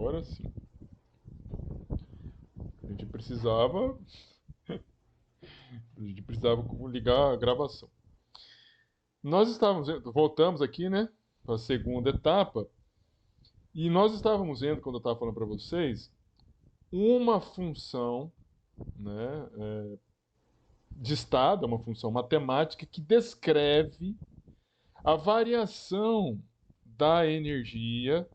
Agora sim. A gente precisava ligar a gravação. Voltamos aqui, né, para a segunda etapa, e nós estávamos vendo, quando eu estava falando para vocês, uma função, né, de estado, uma função matemática que descreve a variação da energia,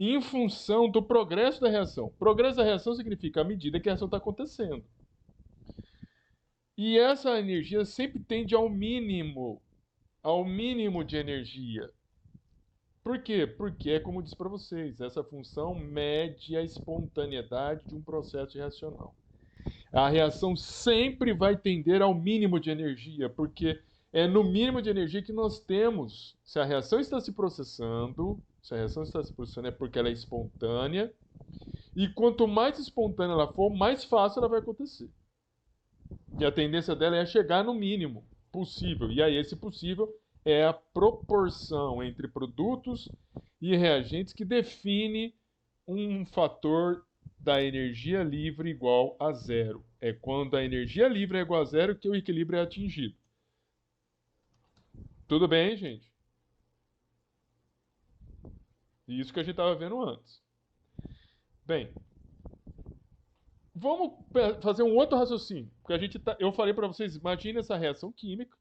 em função do progresso da reação. Progresso da reação significa a medida que a reação está acontecendo. E essa energia sempre tende ao mínimo de energia. Por quê? Porque é como eu disse para vocês, essa função mede a espontaneidade de um processo reacional. A reação sempre vai tender ao mínimo de energia, porque é no mínimo de energia que nós temos. Se a reação está se processando é porque ela é espontânea, e quanto mais espontânea ela for, mais fácil ela vai acontecer. E a tendência dela é chegar no mínimo possível. E aí esse possível é a proporção entre produtos e reagentes que define um fator da energia livre igual a zero. É quando a energia livre é igual a zero que o equilíbrio é atingido. Tudo bem, gente? Isso que a gente estava vendo antes. Bem, vamos fazer um outro raciocínio. Porque eu falei para vocês, imagine essa reação química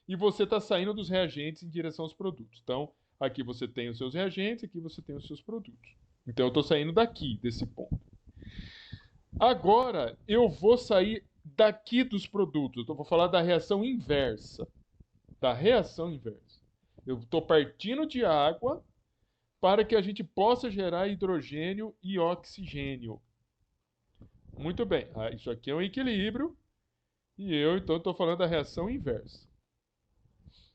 e você está saindo dos reagentes em direção aos produtos. Então, aqui você tem os seus reagentes, aqui você tem os seus produtos. Então, eu estou saindo daqui, desse ponto. Agora, eu vou sair daqui dos produtos. Eu vou falar da reação inversa. Da reação inversa. Eu estou partindo de água para que a gente possa gerar hidrogênio e oxigênio. Muito bem. Isso aqui é um equilíbrio. E eu, então, estou falando da reação inversa.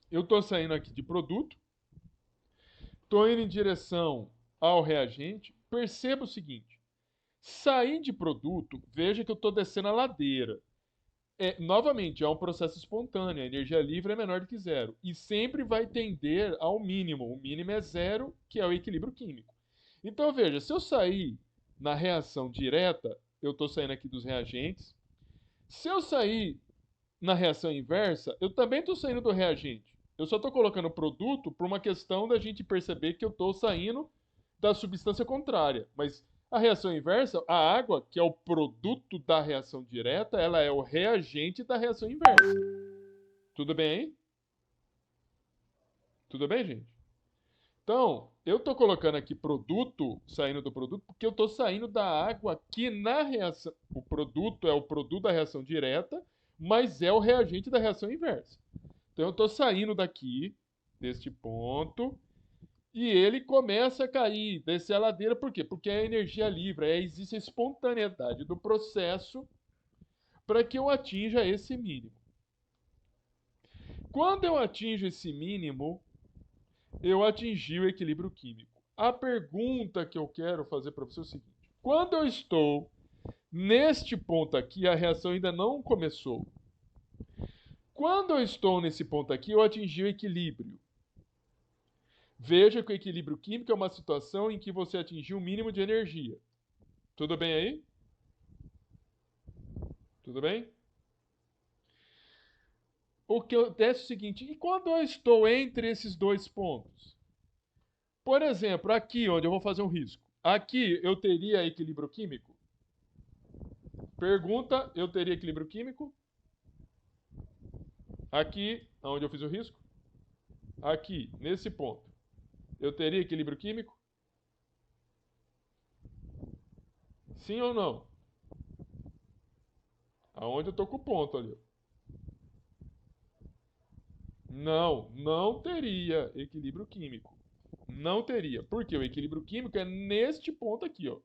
Eu estou saindo aqui de produto. Estou indo em direção ao reagente. Perceba o seguinte. Sair de produto, veja que eu estou descendo a ladeira. Novamente, é um processo espontâneo. A energia livre é menor do que zero. E sempre vai tender ao mínimo. O mínimo é zero, que é o equilíbrio químico. Então, veja, se eu sair na reação direta, eu estou saindo aqui dos reagentes. Se eu sair na reação inversa, eu também estou saindo do reagente. Eu só estou colocando o produto por uma questão da gente perceber que eu estou saindo da substância contrária. Mas a reação inversa, a água, que é o produto da reação direta, ela é o reagente da reação inversa. Tudo bem aí? Tudo bem, gente? Então, eu estou colocando aqui produto, saindo do produto, porque eu estou saindo da água que na reação. O produto é o produto da reação direta, mas é o reagente da reação inversa. Então, eu estou saindo daqui, deste ponto, e ele começa a cair, descer a ladeira, por quê? Porque é energia livre, existe a espontaneidade do processo para que eu atinja esse mínimo. Quando eu atinjo esse mínimo, eu atingi o equilíbrio químico. A pergunta que eu quero fazer para você é o seguinte: quando eu estou neste ponto aqui, a reação ainda não começou. Quando eu estou nesse ponto aqui, eu atingi o equilíbrio. Veja que o equilíbrio químico é uma situação em que você atingiu o mínimo de energia. Tudo bem aí? Tudo bem? O que acontece é o seguinte: e quando eu estou entre esses dois pontos? Por exemplo, aqui onde eu vou fazer um risco. Aqui eu teria equilíbrio químico? Pergunta: eu teria equilíbrio químico? Aqui, onde eu fiz o risco? Aqui, nesse ponto. Eu teria equilíbrio químico? Sim ou não? Aonde eu estou com o ponto ali. Não, não teria equilíbrio químico. Não teria. Porque o equilíbrio químico é neste ponto aqui, ó.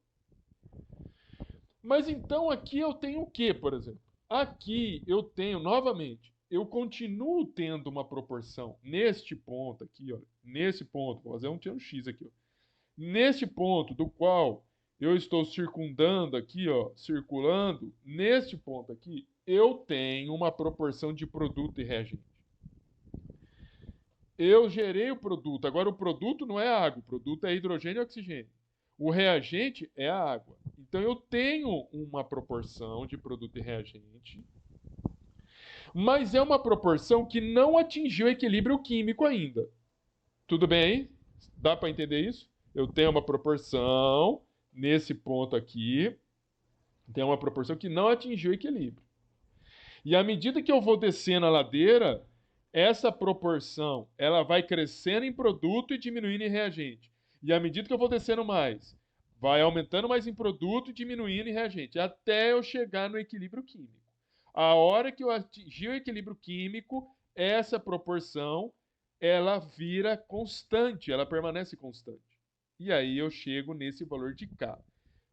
Mas então aqui eu tenho o que, por exemplo? Aqui eu tenho, novamente, eu continuo tendo uma proporção neste ponto aqui, ó. Nesse ponto, vou fazer um X aqui, ó. Neste ponto do qual eu estou circundando aqui, ó, circulando, neste ponto aqui, eu tenho uma proporção de produto e reagente. eu gerei o produto. Agora, o produto não é água, o produto é hidrogênio e oxigênio. O reagente é a água. Então, eu tenho uma proporção de produto e reagente, mas é uma proporção que não atingiu o equilíbrio químico ainda. Tudo bem aí? Dá para entender isso? Eu tenho uma proporção nesse ponto aqui, tem uma proporção que não atingiu o equilíbrio. E à medida que eu vou descendo a ladeira, essa proporção ela vai crescendo em produto e diminuindo em reagente. E à medida que eu vou descendo mais, vai aumentando mais em produto e diminuindo em reagente, até eu chegar no equilíbrio químico. A hora que eu atingir o equilíbrio químico, essa proporção ela vira constante, ela permanece constante. E aí eu chego nesse valor de K.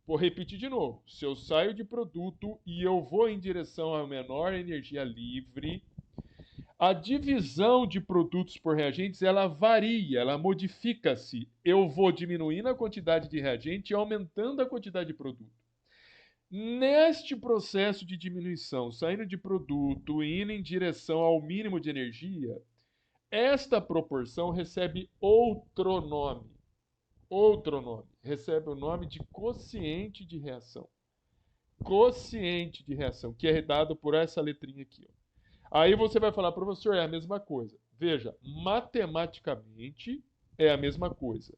Vou repetir de novo. Se eu saio de produto e eu vou em direção a menor energia livre, a divisão de produtos por reagentes, ela varia, ela modifica-se. Eu vou diminuindo a quantidade de reagente e aumentando a quantidade de produto. Neste processo de diminuição, saindo de produto e indo em direção ao mínimo de energia, esta proporção recebe outro nome. Outro nome. Recebe o nome de quociente de reação. Quociente de reação, que é dado por essa letrinha aqui. Ó. Aí você vai falar, professor, é a mesma coisa. Veja, matematicamente é a mesma coisa.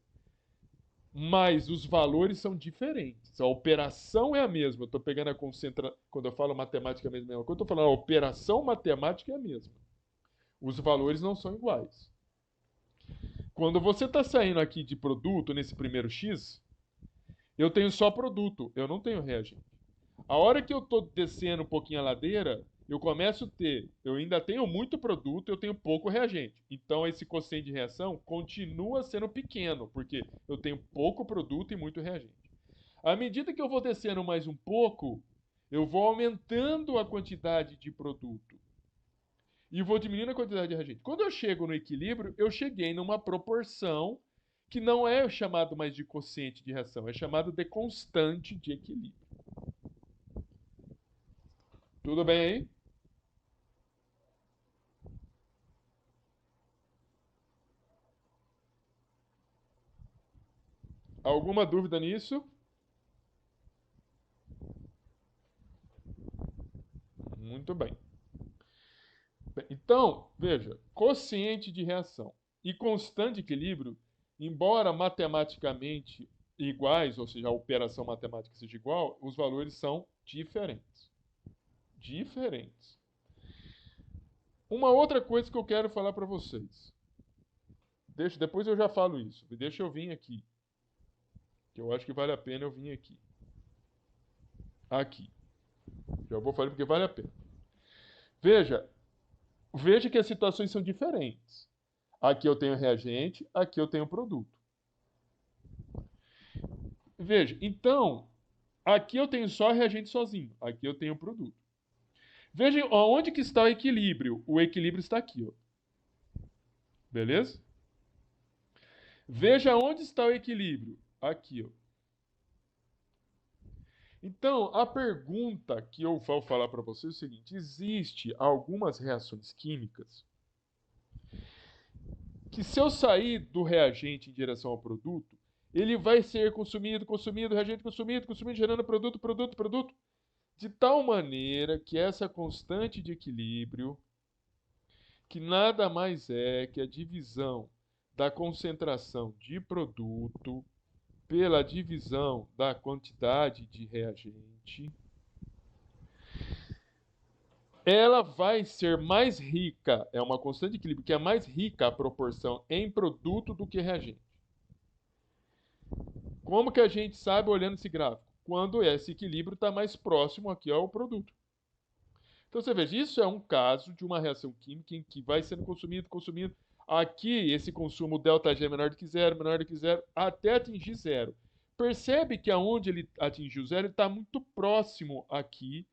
Mas os valores são diferentes. A operação é a mesma. Eu estou pegando a concentração. Quando eu falo matemática é a mesma coisa, eu estou falando a operação matemática é a mesma. Os valores não são iguais. Quando você está saindo aqui de produto, nesse primeiro X, eu tenho só produto, eu não tenho reagente. A hora que eu estou descendo um pouquinho a ladeira, eu começo a ter, eu ainda tenho muito produto, eu tenho pouco reagente. Então esse quociente de reação continua sendo pequeno, porque eu tenho pouco produto e muito reagente. À medida que eu vou descendo mais um pouco, eu vou aumentando a quantidade de produto e vou diminuindo a quantidade de reagente. Quando eu chego no equilíbrio, eu cheguei numa proporção que não é chamado mais de quociente de reação, é chamado de constante de equilíbrio. Tudo bem aí? Alguma dúvida nisso? Muito bem. Então, veja, quociente de reação e constante de equilíbrio, embora matematicamente iguais, ou seja, a operação matemática seja igual, os valores são diferentes. Diferentes. Uma outra coisa que eu quero falar para vocês. Depois eu já falo isso. Deixa eu vir aqui. Que eu acho que vale a pena eu vir aqui. Aqui. Já vou falar porque vale a pena. Veja que as situações são diferentes. Aqui eu tenho reagente, aqui eu tenho produto. Veja, então, aqui eu tenho só reagente sozinho, aqui eu tenho produto. Veja onde que está o equilíbrio. O equilíbrio está aqui, ó. Beleza? Veja onde está o equilíbrio. Aqui, ó. Então, a pergunta que eu vou falar para você é o seguinte: existe algumas reações químicas que se eu sair do reagente em direção ao produto, ele vai ser consumido, consumido, reagente consumido, consumido, gerando produto, produto, produto, de tal maneira que essa constante de equilíbrio, que nada mais é que a divisão da concentração de produto pela divisão da quantidade de reagente, ela vai ser mais rica, é uma constante de equilíbrio que é mais rica a proporção em produto do que reagente. Como que a gente sabe olhando esse gráfico? Quando esse equilíbrio está mais próximo aqui ao produto. Então você veja, isso é um caso de uma reação química em que vai sendo consumido, consumido. Aqui, esse consumo ΔG é menor do que zero, até atingir zero. Percebe que aonde ele atingiu zero, ele está muito próximo aqui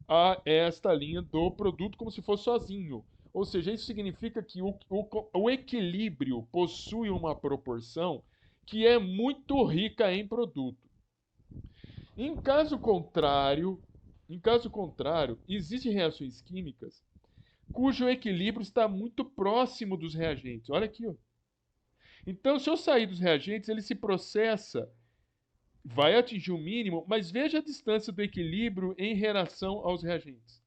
a esta linha do produto, como se fosse sozinho. Ou seja, isso significa que o equilíbrio possui uma proporção que é muito rica em produto. Em caso contrário, existem reações químicas cujo equilíbrio está muito próximo dos reagentes. Olha aqui, ó. Então, se eu sair dos reagentes, ele se processa, vai atingir o mínimo, mas veja a distância do equilíbrio em relação aos reagentes.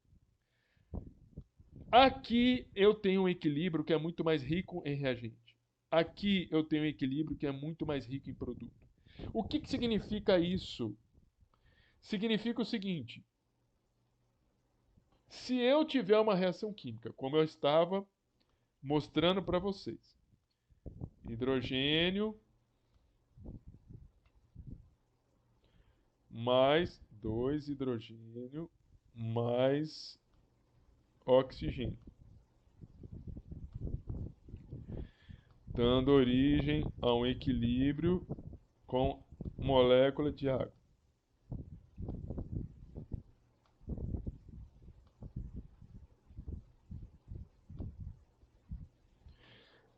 Aqui eu tenho um equilíbrio que é muito mais rico em reagente. Aqui eu tenho um equilíbrio que é muito mais rico em produto. O que significa isso? Significa o seguinte: se eu tiver uma reação química, como eu estava mostrando para vocês, hidrogênio mais 2 hidrogênio mais oxigênio, dando origem a um equilíbrio com molécula de água.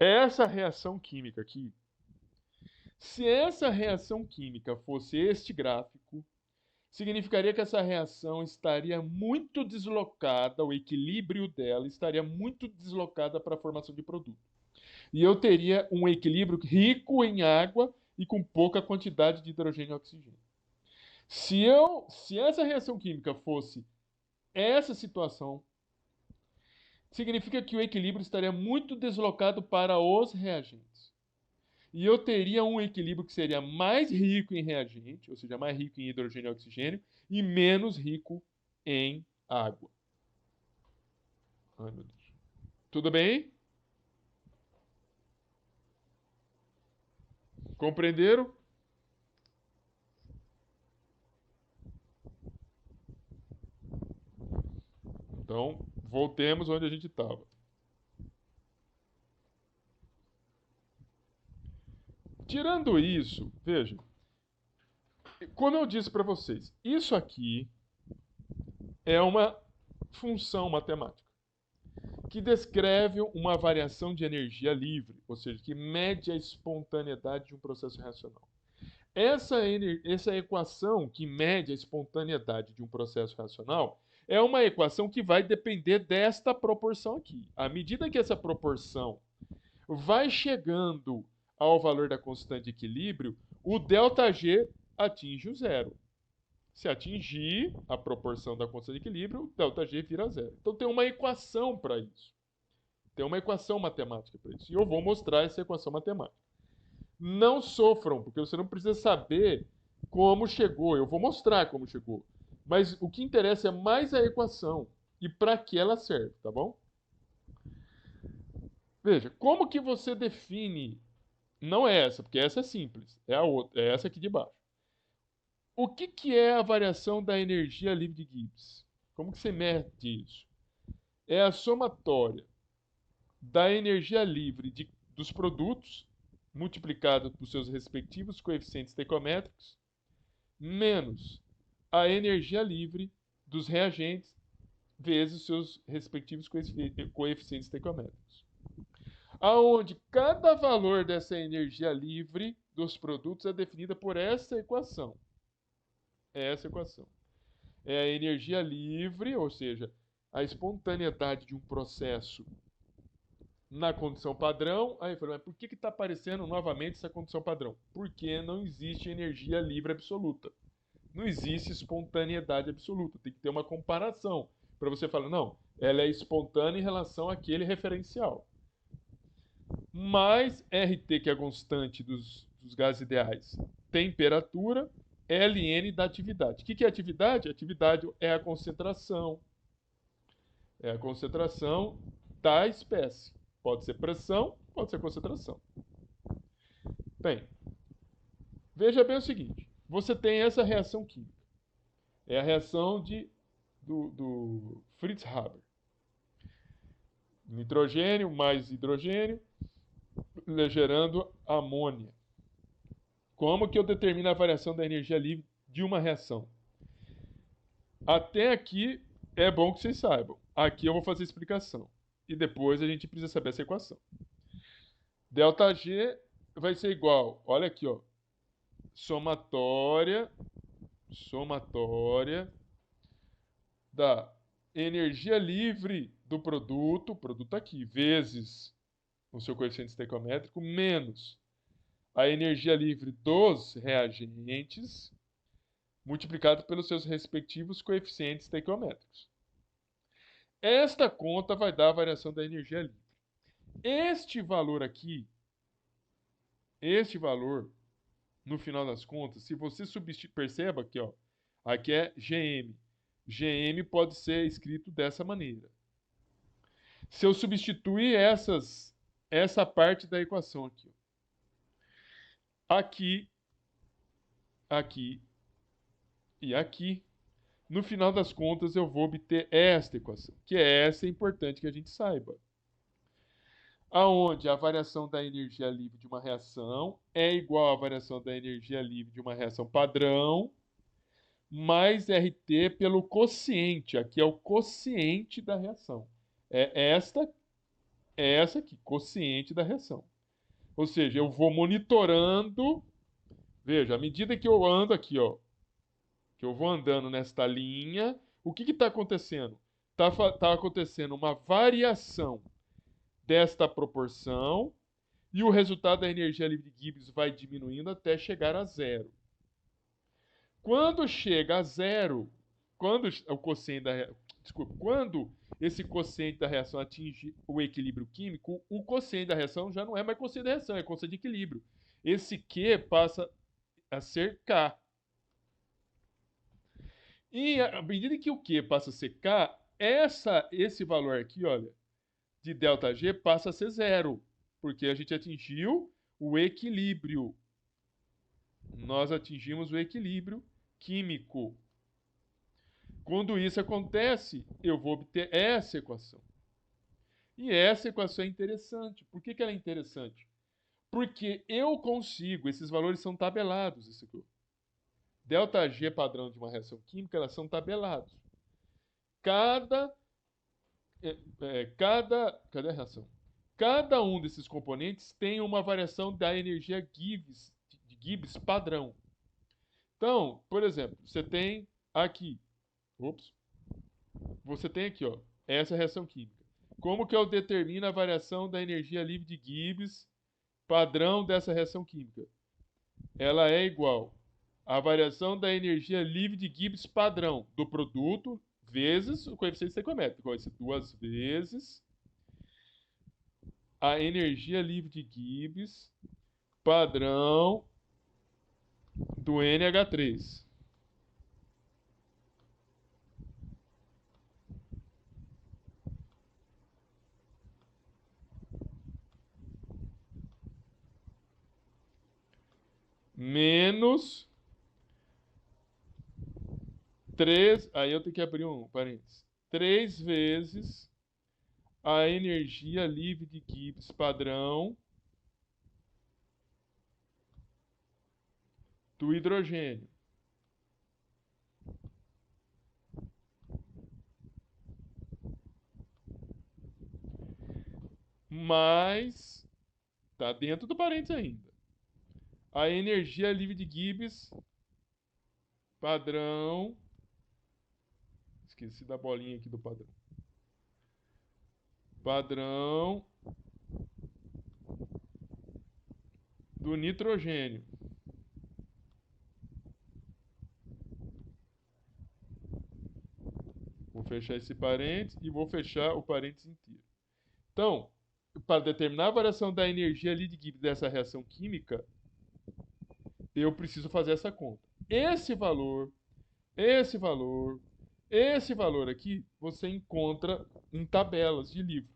Essa reação química aqui, se essa reação química fosse este gráfico, significaria que essa reação estaria muito deslocada, o equilíbrio dela estaria muito deslocada para a formação de produto. E eu teria um equilíbrio rico em água e com pouca quantidade de hidrogênio e oxigênio. Se essa reação química fosse essa situação, significa que o equilíbrio estaria muito deslocado para os reagentes. E eu teria um equilíbrio que seria mais rico em reagente, ou seja, mais rico em hidrogênio e oxigênio, e menos rico em água. Ai, meu Deus. Tudo bem? Compreenderam? Então, voltemos onde a gente estava. Tirando isso, veja, como eu disse para vocês, isso aqui é uma função matemática que descreve uma variação de energia livre, ou seja, que mede a espontaneidade de um processo reacional. Essa equação que mede a espontaneidade de um processo reacional é uma equação que vai depender desta proporção aqui. À medida que essa proporção vai chegando ao valor da constante de equilíbrio, o ΔG atinge o zero. Se atingir a proporção da constante de equilíbrio, o ΔG vira zero. Então tem uma equação para isso. Tem uma equação matemática para isso. E eu vou mostrar essa equação matemática. Não sofram, porque você não precisa saber como chegou. Eu vou mostrar como chegou. Mas o que interessa é mais a equação e para que ela serve, tá bom? Veja, como que você define? Não é essa, porque essa é simples. É a outra, é essa aqui de baixo. O que é a variação da energia livre de Gibbs? Como que você mede isso? É a somatória da energia livre dos produtos multiplicado por seus respectivos coeficientes estequiométricos menos a energia livre dos reagentes vezes seus respectivos coeficientes estequiométricos. Aonde cada valor dessa energia livre dos produtos é definida por essa equação. É essa equação. É a energia livre, ou seja, a espontaneidade de um processo na condição padrão. Aí eu falei, mas por que está aparecendo novamente essa condição padrão? Porque não existe energia livre absoluta. Não existe espontaneidade absoluta. Tem que ter uma comparação para você falar, não, ela é espontânea em relação àquele referencial. Mais RT, que é a constante dos gases ideais, temperatura, Ln da atividade. O que é atividade? Atividade é a concentração. É a concentração da espécie. Pode ser pressão, pode ser concentração. Bem, veja bem o seguinte. Você tem essa reação química. É a reação do Fritz Haber. Nitrogênio mais hidrogênio, gerando amônia. Como que eu determino a variação da energia livre de uma reação? Até aqui é bom que vocês saibam. Aqui eu vou fazer a explicação. E depois a gente precisa saber essa equação. ΔG vai ser igual, olha aqui, ó, somatória da energia livre do produto, produto aqui, vezes o seu coeficiente estequiométrico, menos a energia livre dos reagentes, multiplicado pelos seus respectivos coeficientes estequiométricos. Esta conta vai dar a variação da energia livre. Este valor aqui, este valor, no final das contas, se você substituir, perceba aqui, ó, aqui é GM. GM pode ser escrito dessa maneira. Se eu substituir essa parte da equação aqui, aqui, aqui e aqui, no final das contas eu vou obter esta equação, que essa é importante que a gente saiba. Aonde a variação da energia livre de uma reação é igual à variação da energia livre de uma reação padrão, mais RT pelo quociente. Aqui é o quociente da reação. É essa aqui, quociente da reação. Ou seja, eu vou monitorando. Veja, à medida que eu ando aqui, ó, que eu vou andando nesta linha, o que está acontecendo? Tá acontecendo uma variação desta proporção e o resultado da energia livre de Gibbs vai diminuindo até chegar a zero. Quando chega a zero, quando o quociente quando esse quociente da reação atinge o equilíbrio químico, o quociente da reação já não é mais quociente da reação, é quociente de equilíbrio. Esse Q passa a ser K. E à medida que o Q passa a ser K, esse valor aqui, olha, de ΔG passa a ser zero, porque a gente atingiu o equilíbrio. Nós atingimos o equilíbrio químico. Quando isso acontece, eu vou obter essa equação. E essa equação é interessante. Por que ela é interessante? Porque eu consigo, esses valores são tabelados. Isso aqui. ΔG padrão de uma reação química, elas são tabelados. Cadê a reação? Cada um desses componentes tem uma variação da energia Gibbs, de Gibbs padrão. Então, por exemplo, você tem aqui, você tem aqui, ó, essa reação química. Como que eu determino a variação da energia livre de Gibbs padrão dessa reação química? Ela é igual à variação da energia livre de Gibbs padrão do produto vezes o coeficiente estequiométrico. Vai ser 2 vezes a energia livre de Gibbs padrão do NH3. Menos 3, aí eu tenho que abrir um parênteses. 3 vezes a energia livre de Gibbs padrão do hidrogênio. Mas está dentro do parênteses ainda. A energia livre de Gibbs padrão. Esqueci da bolinha aqui do padrão. Padrão do nitrogênio. Vou fechar esse parênteses e vou fechar o parênteses inteiro. Então, para determinar a variação da energia ali de Gibbs dessa reação química, eu preciso fazer essa conta. Esse valor aqui, você encontra em tabelas de livro.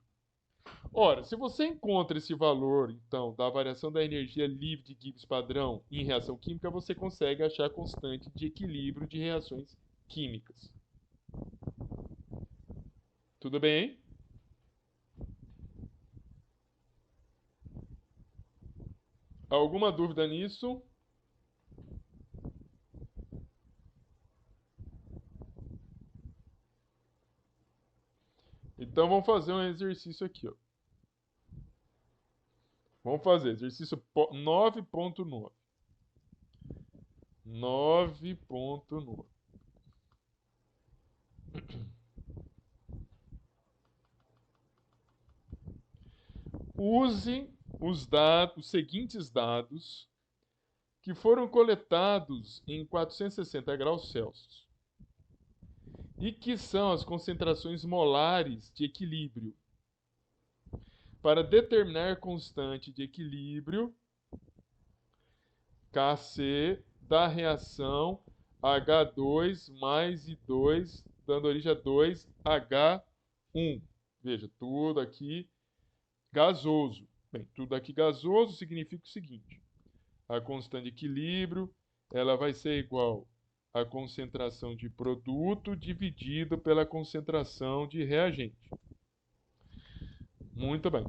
Ora, se você encontra esse valor, então, da variação da energia livre de Gibbs padrão em reação química, você consegue achar a constante de equilíbrio de reações químicas. Tudo bem? Alguma dúvida nisso? Então vamos fazer um exercício aqui, ó. Vamos fazer exercício 9.9. 9.9. use os seguintes dados que foram coletados em 460 graus Celsius e que são as concentrações molares de equilíbrio para determinar constante de equilíbrio Kc da reação H2 mais I2, dando origem a 2H1. Veja, tudo aqui gasoso. Bem, tudo aqui gasoso significa o seguinte: a constante de equilíbrio ela vai ser igual à concentração de produto dividido pela concentração de reagente. Muito bem.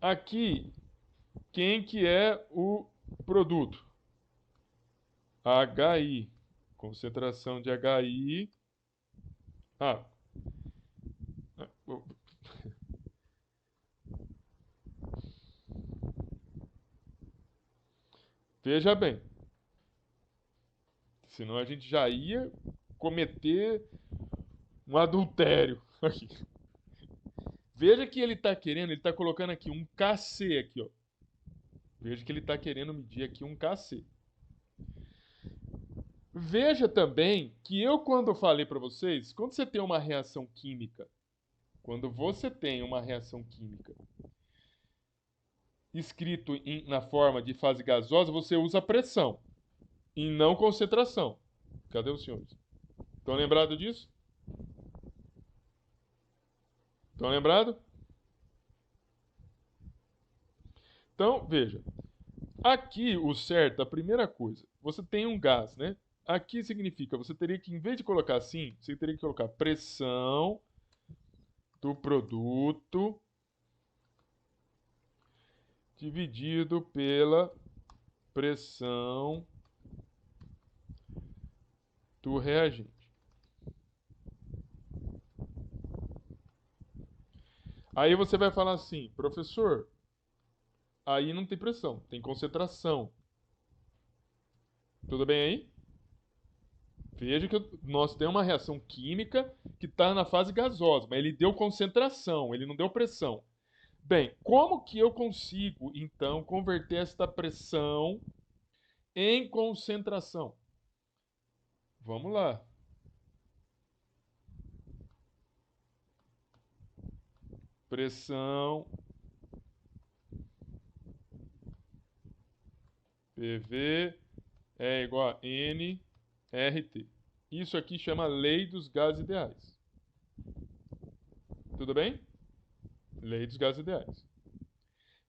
Aqui, quem que é o produto? HI. Concentração de HI. Veja bem. Senão a gente já ia cometer um adultério aqui. Veja que ele está querendo, ele está colocando aqui um Kc aqui, ó. Veja que ele está querendo medir aqui um Kc. Veja também que eu, quando falei para vocês, quando você tem uma reação química, escrito na forma de fase gasosa, você usa pressão e não concentração. Cadê os senhores? Estão lembrados disso? Estão lembrados? Então, veja. Aqui, o certo, a primeira coisa, você tem um gás, né? Aqui significa, você teria que, em vez de colocar assim, você teria que colocar pressão do produto dividido pela pressão do reagente. Aí você vai falar assim, professor, aí não tem pressão, tem concentração. Tudo bem aí? Veja que nós temos uma reação química que está na fase gasosa, mas ele deu concentração, ele não deu pressão. Bem, como que eu consigo, então, converter esta pressão em concentração? Vamos lá. Pressão PV é igual a nRT. Isso aqui chama lei dos gases ideais. Tudo bem? Lei dos gases ideais.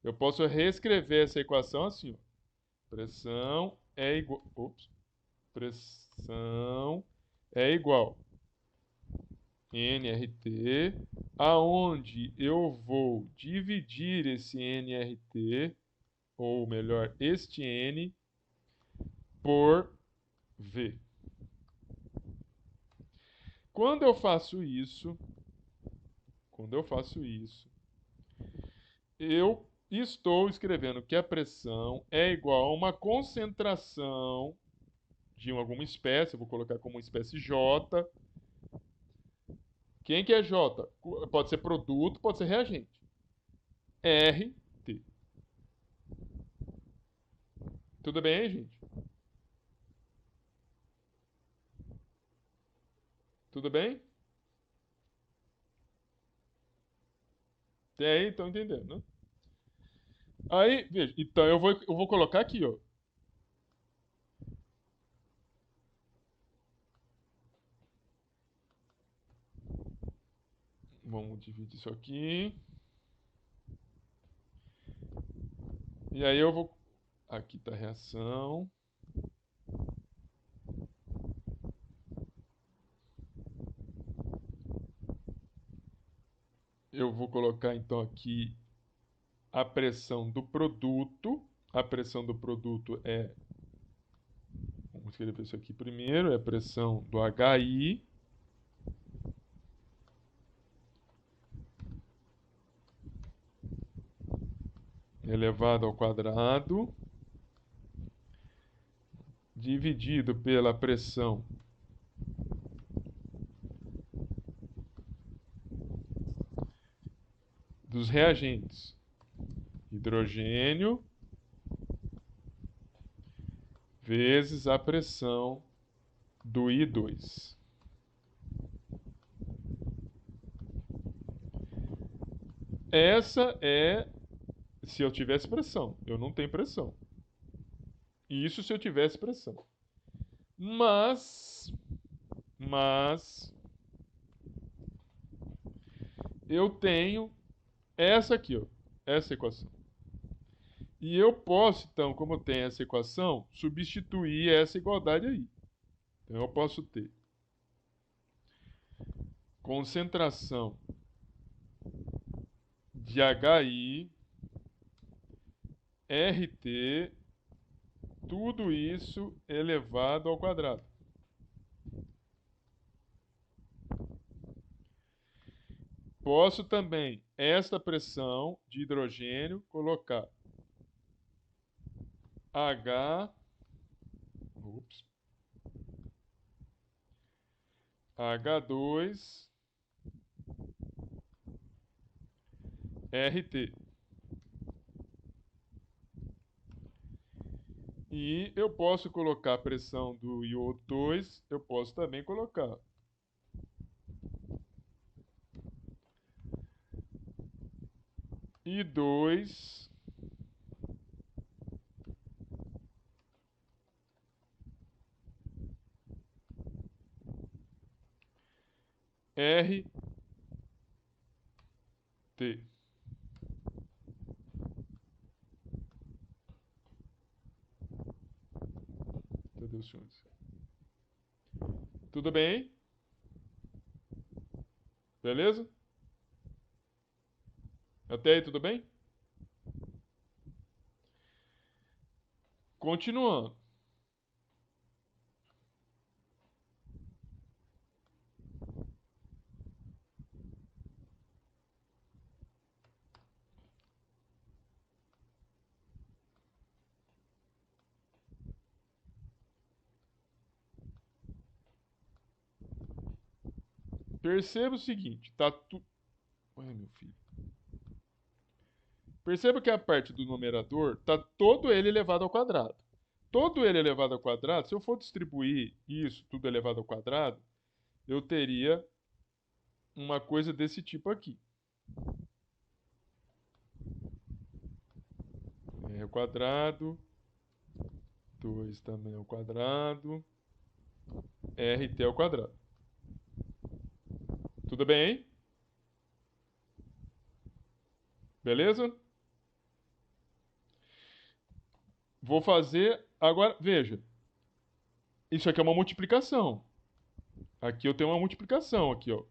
Eu posso reescrever essa equação assim, ó. Pressão é igual... Pressão é igual nRT, aonde eu vou dividir esse nRT, ou melhor, este N, por V. Quando eu faço isso, eu estou escrevendo que a pressão é igual a uma concentração de alguma espécie, eu vou colocar como espécie J. Quem que é J? Pode ser produto, pode ser reagente. RT. Tudo bem aí, gente? Tudo bem? Até aí, estão entendendo, né? Aí, veja, então eu vou colocar aqui, ó. Vamos dividir isso aqui. E aí eu vou... Aqui está a reação. Eu vou colocar então aqui a pressão do produto. A pressão do produto é... Vamos escrever isso aqui primeiro. É a pressão do HI. Elevado ao quadrado. Dividido pela pressão dos reagentes. Hidrogênio vezes a pressão do I2. Essa é se eu tivesse pressão. Eu não tenho pressão. Isso se eu tivesse pressão. Mas eu tenho essa aqui, ó, essa equação. E eu posso, então, como eu tenho essa equação, substituir essa igualdade aí. Então eu posso ter concentração de HI, RT, tudo isso elevado ao quadrado. Posso também, esta pressão de hidrogênio, colocar H2 RT. E eu posso colocar a pressão do iodo2, eu posso também colocar I2 RT. Meu Deus, senhores. Tudo bem? Beleza? Até aí, tudo bem? Continuando. Perceba o seguinte, tá tudo... Ai, meu filho. Perceba que a parte do numerador está todo ele elevado ao quadrado. Todo ele elevado ao quadrado, se eu for distribuir isso tudo elevado ao quadrado, eu teria uma coisa desse tipo aqui. R ao quadrado, 2 também ao quadrado, RT ao quadrado. Tudo bem, hein? Beleza? Vou fazer agora, veja. Isso aqui é uma multiplicação. Aqui eu tenho uma multiplicação aqui, ó.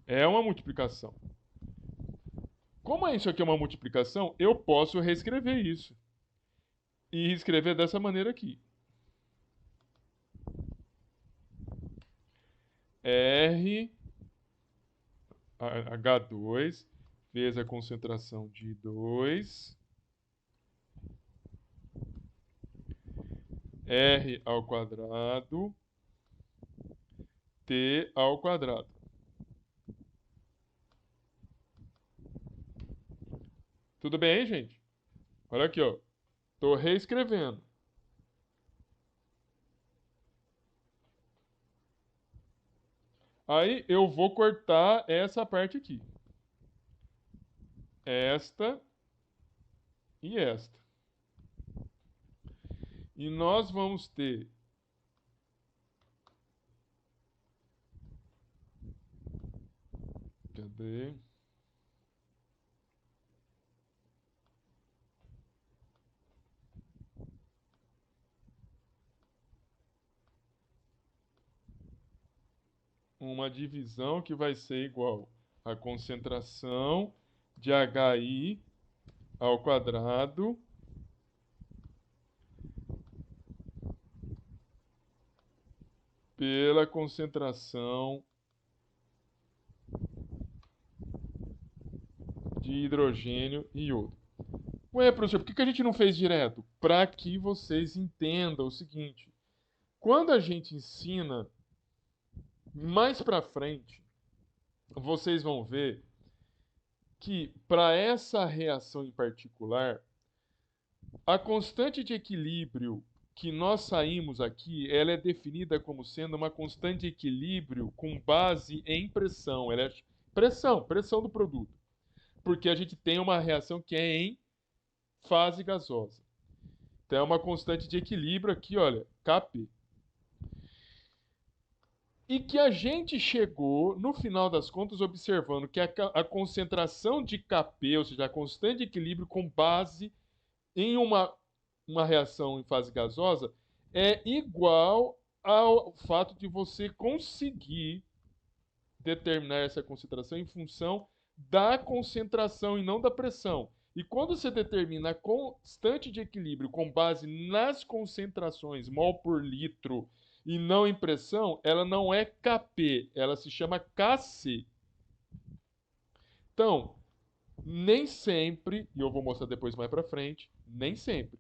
É uma multiplicação. Como isso aqui é uma multiplicação, eu posso reescrever isso. E reescrever dessa maneira aqui. R H2 vezes a concentração de 2 R ao quadrado T ao quadrado. Tudo bem, hein, gente? Olha aqui, ó. Estou reescrevendo. Aí eu vou cortar essa parte aqui. Esta e esta. E nós vamos ter cadê? Uma divisão que vai ser igual a concentração de HI ao quadrado pela concentração de hidrogênio e iodo. Ué, professor, por que a gente não fez direto? Para que vocês entendam o seguinte: quando a gente ensina mais para frente, vocês vão ver que para essa reação em particular, a constante de equilíbrio que nós saímos aqui, ela é definida como sendo uma constante de equilíbrio com base em pressão. Ela é pressão do produto. Porque a gente tem uma reação que é em fase gasosa. Então é uma constante de equilíbrio aqui, olha, Kp. E que a gente chegou, no final das contas, observando que a concentração de Kp, ou seja, a constante de equilíbrio com base em uma reação em fase gasosa, é igual ao fato de você conseguir determinar essa concentração em função da concentração e não da pressão. E quando você determina a constante de equilíbrio com base nas concentrações mol por litro e não em pressão, ela não é Kp, ela se chama Kc. Então, nem sempre, e eu vou mostrar depois mais para frente, nem sempre,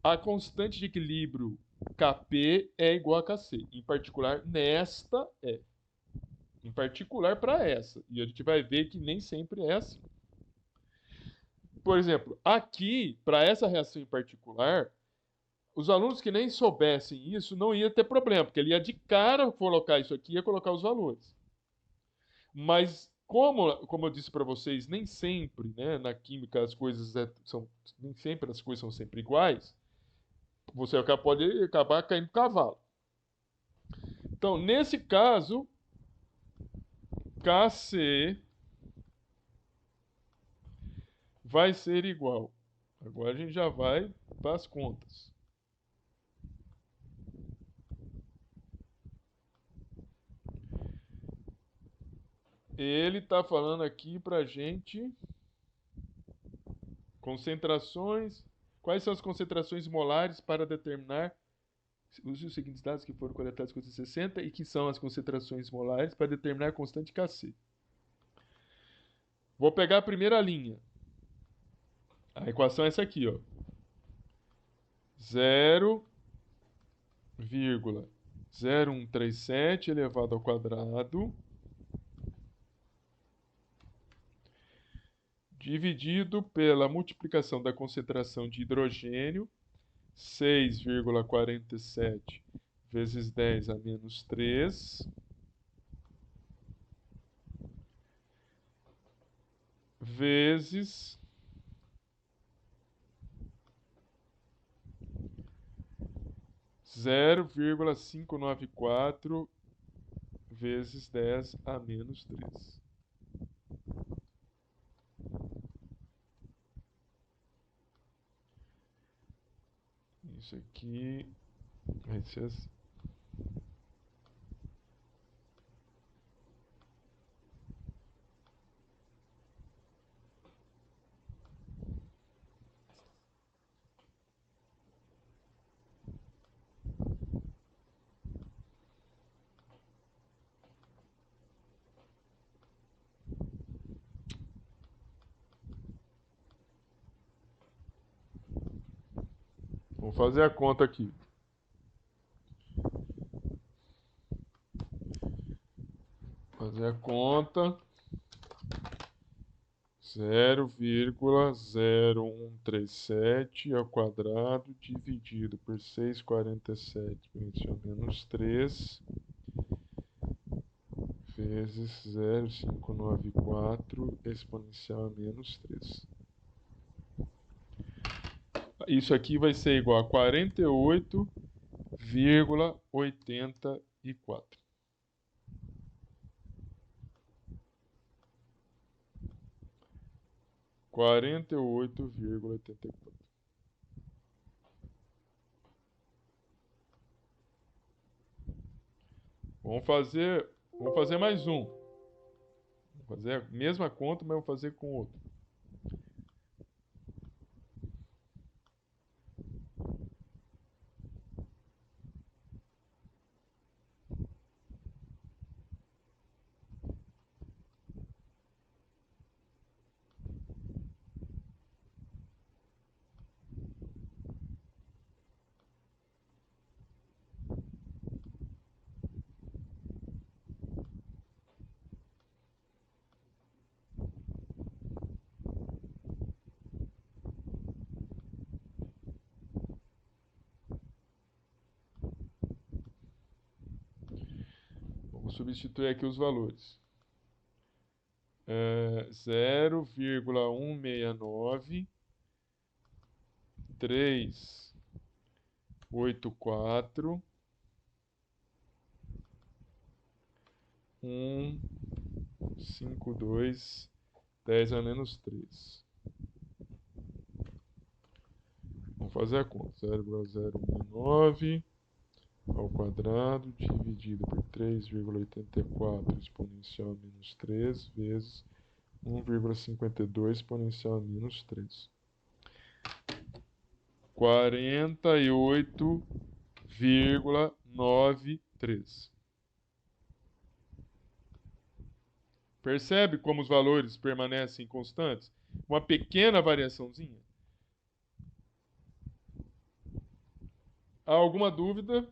a constante de equilíbrio Kp é igual a Kc. Em particular, nesta é. Em particular para essa. E a gente vai ver que nem sempre é assim. Por exemplo, aqui, para essa reação em particular, os alunos que nem soubessem isso não ia ter problema, porque ele ia de cara colocar isso aqui e ia colocar os valores. Mas como eu disse para vocês, nem sempre, né, na química as coisas nem sempre as coisas são sempre iguais. Você pode acabar caindo do cavalo. Então, nesse caso, Kc vai ser igual. Agora a gente já vai para as contas. Ele está falando aqui para a gente concentrações. Quais são as concentrações molares para determinar use os seguintes dados que foram coletados com 60 e que são as concentrações molares para determinar a constante Kc. Vou pegar a primeira linha. A equação é essa aqui, ó. 0,0137 elevado ao quadrado dividido pela multiplicação da concentração de hidrogênio, 6,47 vezes 10 a menos 3, vezes 0,594 vezes 10 a menos 3. Isso aqui vai ser assim. Vamos fazer a conta aqui. Fazer a conta. 0,0137 ao quadrado dividido por 6,47 menos 3 vezes 0,594 exponencial a menos 3. Isso aqui vai ser igual a 48,84. 48,84. Vamos fazer mais um. Vamos fazer a mesma conta, mas vamos fazer com outro. Vamos substituir aqui os valores. 0,169, 384, 152, 10 a menos 3. Vamos fazer a conta. 0,069 ao quadrado dividido por 3,84 exponencial a menos 3 vezes 1,52 exponencial a menos 3. 48,93. Percebe como os valores permanecem constantes? Uma pequena variaçãozinha. Há alguma dúvida?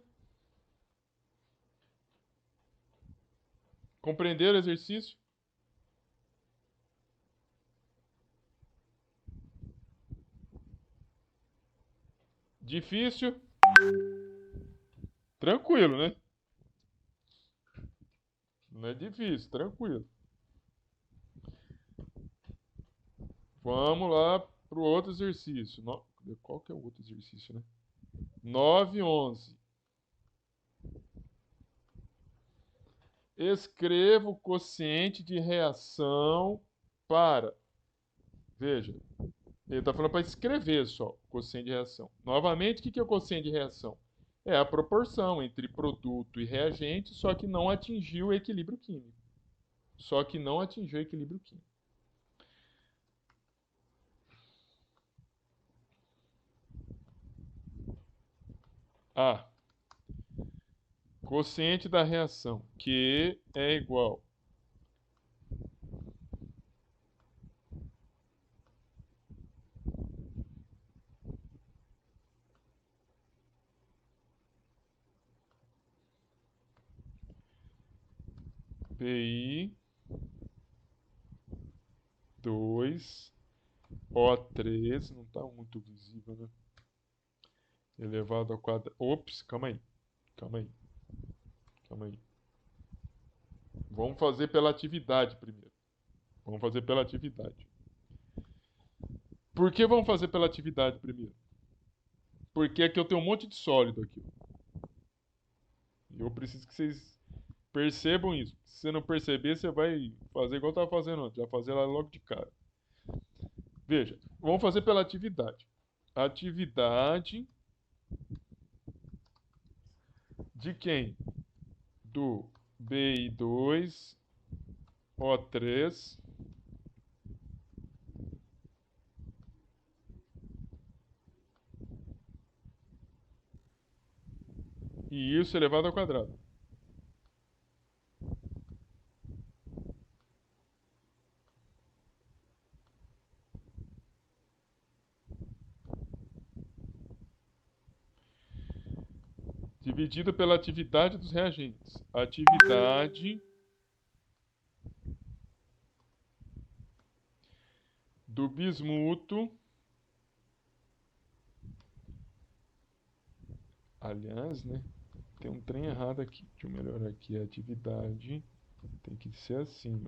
Compreender o exercício? Difícil? Tranquilo, né? Não é difícil, tranquilo. Vamos lá para o outro exercício. Qual que é o outro exercício, né? 9,11. Escreva o quociente de reação para... Veja, ele está falando para escrever só o quociente de reação. Novamente, o que é o quociente de reação? É a proporção entre produto e reagente, só que não atingiu o equilíbrio químico. A. Quociente da reação, Q é igual PI 2 O3, não está muito visível, né? Elevado ao quadrado. Ops, calma aí. Vamos fazer pela atividade primeiro. Por que vamos fazer pela atividade primeiro? Porque aqui eu tenho um monte de sólido aqui. E eu preciso que vocês percebam isso. Se você não perceber, você vai fazer igual eu estava fazendo antes. Já fazer lá logo de cara. Veja, vamos fazer pela atividade. Atividade de quem? Do BI2, O3, e isso elevado ao quadrado. Dividido pela atividade dos reagentes. Atividade do bismuto. Aliás, né? Tem um trem errado aqui. Deixa eu melhorar aqui. A atividade tem que ser assim.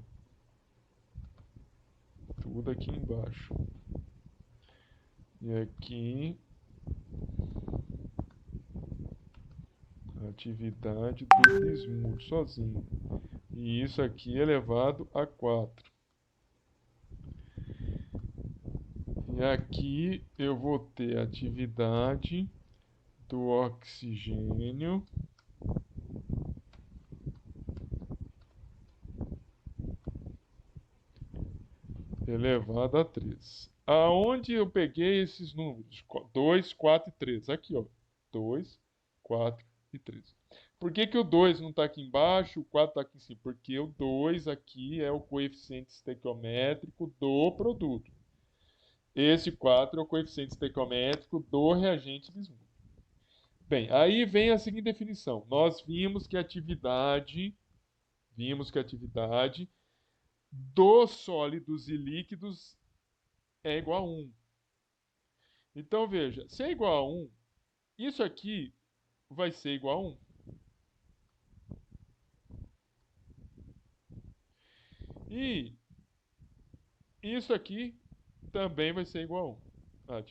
Tudo aqui embaixo. E aqui... atividade do bismuto sozinho. E isso aqui elevado a 4. E aqui eu vou ter atividade do oxigênio elevado a 3. Aonde eu peguei esses números? 2, 4 e 3. Aqui, ó. 2, 4 e 3. Por que o 2 não está aqui embaixo, o 4 está aqui em cima? Porque o 2 aqui é o coeficiente estequiométrico do produto. Esse 4 é o coeficiente estequiométrico do reagente bismuto. Bem, aí vem a seguinte definição. Nós vimos que a atividade dos sólidos e líquidos é igual a 1. Então, veja, se é igual a 1, isso aqui vai ser igual a 1. E isso aqui também vai ser igual a 1.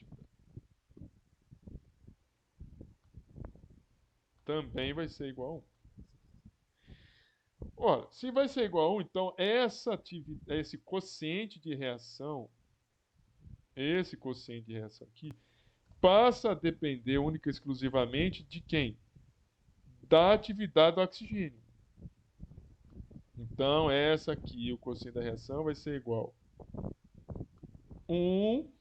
Também vai ser igual a 1. Ora, se vai ser igual a 1, então esse quociente de reação, aqui, passa a depender única e exclusivamente de quem? Da atividade do oxigênio. Então, essa aqui, o quociente da reação, vai ser igual a 1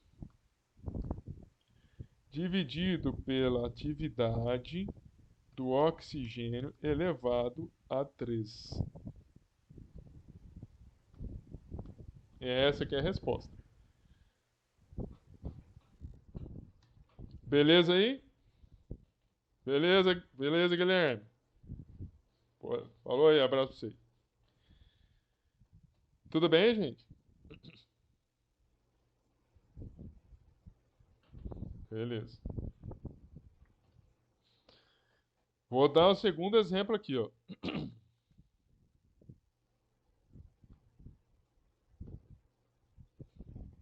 dividido pela atividade do oxigênio elevado a 3. Essa que é a resposta. Beleza aí? Beleza, beleza, Guilherme? Pô, falou aí, abraço pra você. Tudo bem, gente? Beleza. Vou dar o segundo exemplo aqui, ó.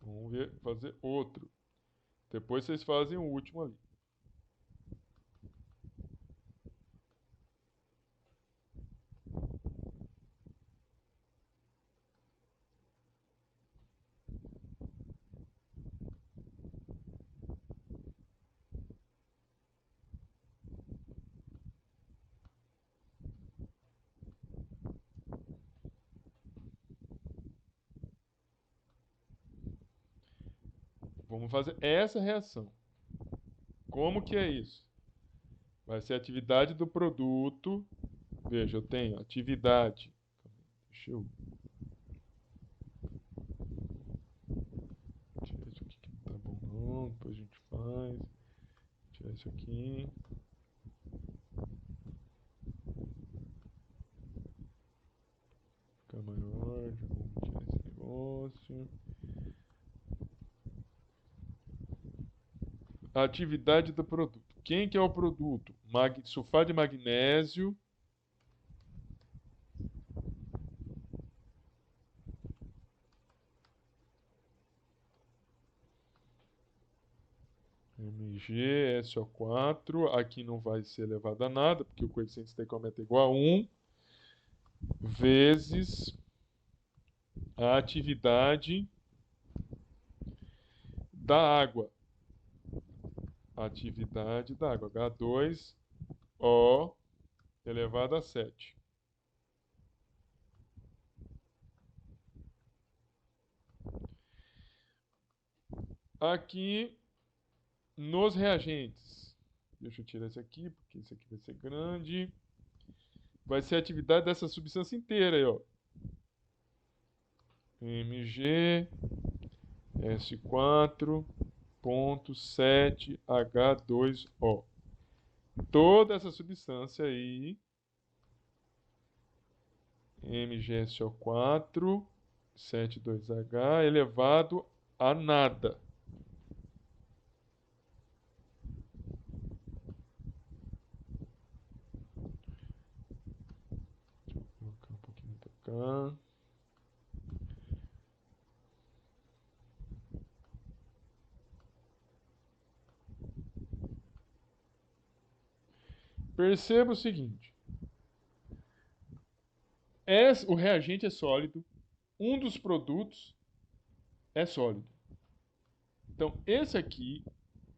Vamos ver, fazer outro. Depois vocês fazem o último ali. Vamos fazer essa reação. Como que é isso? Vai ser a atividade do produto. Veja, eu tenho atividade. Deixa eu tirar isso aqui que não tá bom não. Depois a gente faz. Tirar isso aqui. Ficar maior. Vamos tirar esse negócio. A atividade do produto. Quem que é o produto? Sulfato de magnésio. MgSO4. Aqui não vai ser elevado a nada, porque o coeficiente estequiométrico é igual a 1 vezes a atividade da água. Atividade da água. H2O elevado a 7. Aqui nos reagentes. Deixa eu tirar esse aqui, porque esse aqui vai ser grande. Vai ser a atividade dessa substância inteira aí, ó. MgS4.7H2O. Toda essa substância aí, MgSO4, 72H, elevado a nada. Deixa eu colocar um pouquinho pra cá. Perceba o seguinte. O reagente é sólido. Um dos produtos é sólido. Então, esse aqui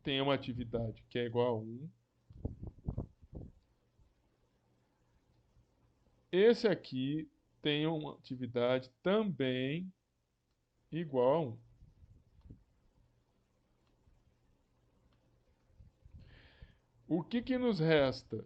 tem uma atividade que é igual a 1. Esse aqui tem uma atividade também igual a 1. O que nos resta?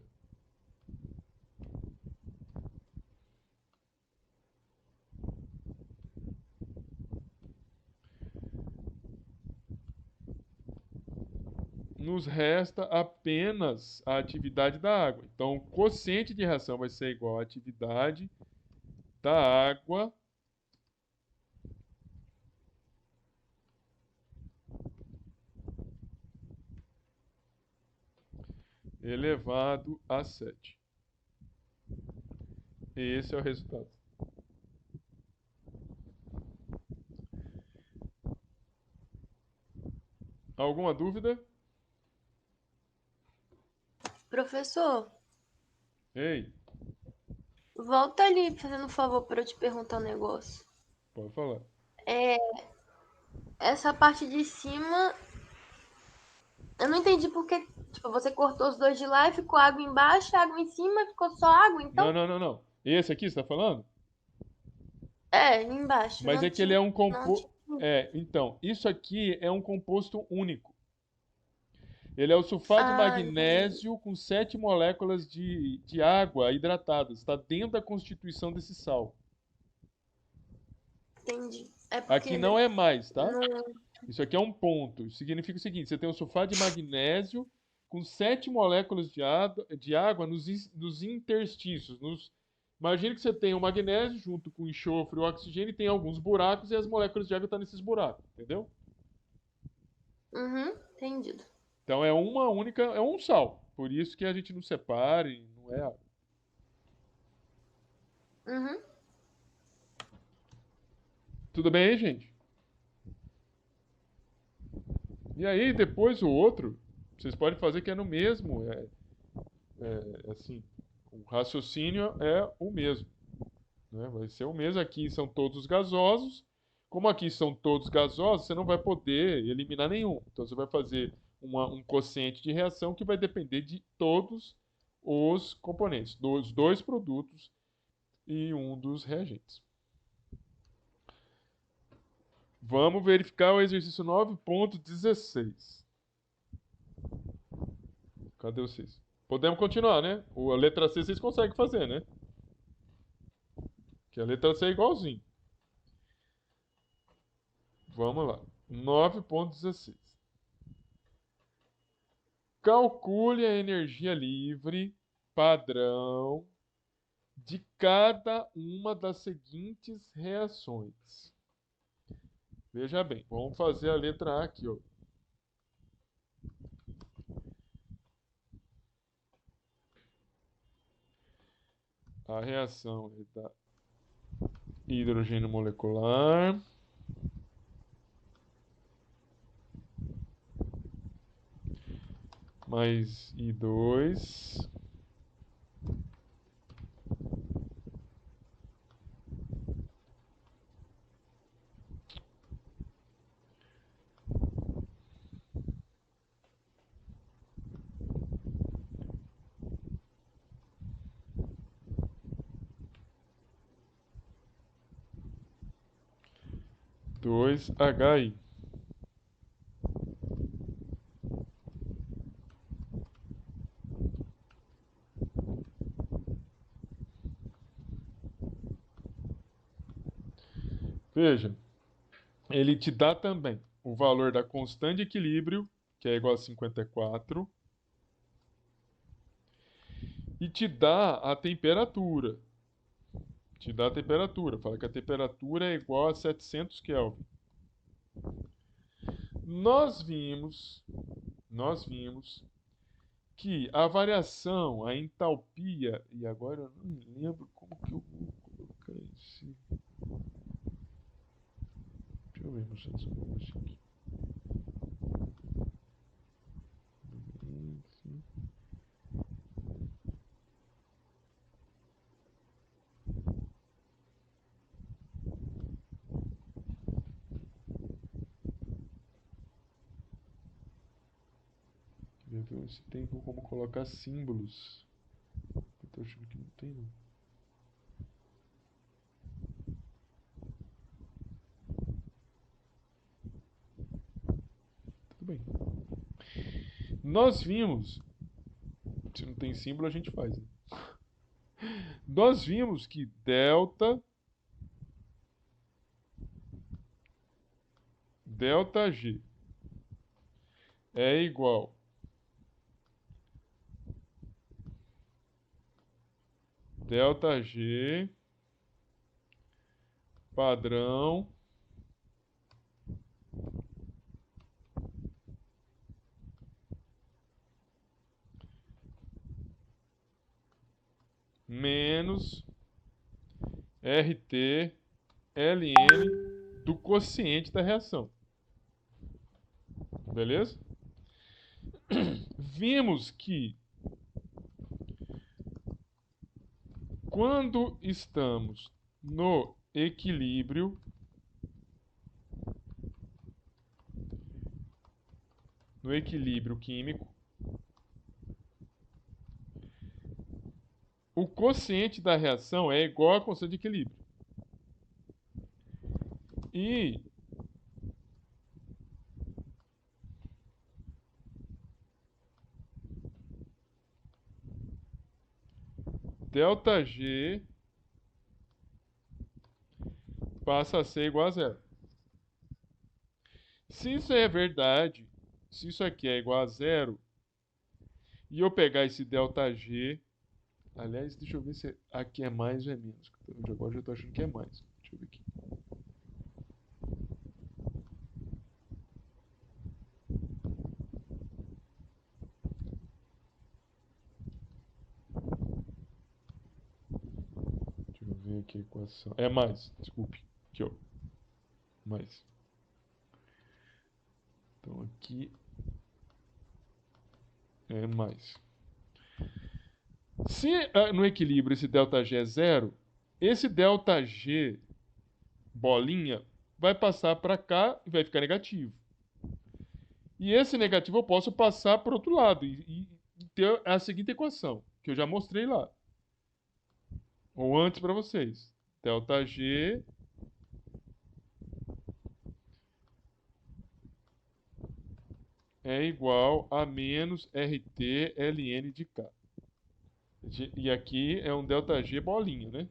Nos resta apenas a atividade da água. Então, o quociente de reação vai ser igual à atividade da água elevado a 7. Esse é o resultado. Alguma dúvida? Professor, Ei, volta ali fazendo um favor para eu te perguntar um negócio. pode falar. Essa parte de cima, eu não entendi porque, tipo, você cortou os dois de lá e ficou água embaixo, água em cima, ficou só água, Não, então? não, não, não. Esse aqui você está falando? É, embaixo, Mas não é que ele tinha, é um não tinha. composto. É, então, isso aqui é um composto único. Ele é o sulfato de Ah, entendi, magnésio com 7 moléculas de água hidratadas. Está dentro da constituição desse sal. entendi. É Aqui porque não é mais, tá? não. Isso aqui é um ponto. Isso significa o seguinte: você tem um sulfato de magnésio com 7 moléculas de água nos interstícios. Imagine que você tem o magnésio junto com o enxofre e o oxigênio e tem alguns buracos e as moléculas de água estão nesses buracos, entendeu? Uhum, entendido. Então é uma única, é um sal. Por isso que a gente não separa e não é água. Uhum. Tudo bem aí, gente? E aí, depois o outro, vocês podem fazer que é no mesmo. Assim, o raciocínio é o mesmo. Né? Vai ser o mesmo. Aqui são todos gasosos. Como aqui são todos gasosos, você não vai poder eliminar nenhum. Então você vai fazer um quociente de reação que vai depender de todos os componentes, dos dois produtos e um dos reagentes. Vamos verificar o exercício 9.16. Cadê vocês? Podemos continuar, né? A letra C vocês conseguem fazer, né? Que a letra C é igualzinho. Vamos lá. 9.16. Calcule a energia livre padrão de cada uma das seguintes reações. Veja bem, vamos fazer a letra A aqui, ó. A reação é da hidrogênio molecular mais I2 2HI. Veja, ele te dá também o valor da constante de equilíbrio, que é igual a 54, e te dá a temperatura. Te dá a temperatura, fala que a temperatura é igual a 700 Kelvin. Nós vimos, nós vimos que a variação, a entalpia, e agora eu não me lembro como que eu vou colocar esse. Deixa eu ver no negócio aqui. Quer ver se tem como colocar símbolos. Eu tô achando que não tem, não. Tudo bem. Nós vimos, se não tem símbolo, a gente faz, né? Nós vimos que delta G é igual delta G padrão menos RT ln do quociente da reação. Beleza? Vimos que quando estamos no equilíbrio, químico, o quociente da reação é igual à constante de equilíbrio. E ΔG passa a ser igual a zero. Se isso é verdade, se isso aqui é igual a zero, e eu pegar esse ΔG, aliás, deixa eu ver se aqui é mais ou é menos. Agora eu já estou achando que é mais. Deixa eu ver aqui. Deixa eu ver aqui a equação. É mais, desculpe. Aqui, ó. Mais. Então aqui é mais. Se no equilíbrio esse ΔG é zero, esse ΔG bolinha vai passar para cá e vai ficar negativo. E esse negativo eu posso passar para o outro lado e ter a seguinte equação, que eu já mostrei lá. Ou antes para vocês. ΔG é igual a menos RT ln de K. E aqui é um ΔG bolinha, né?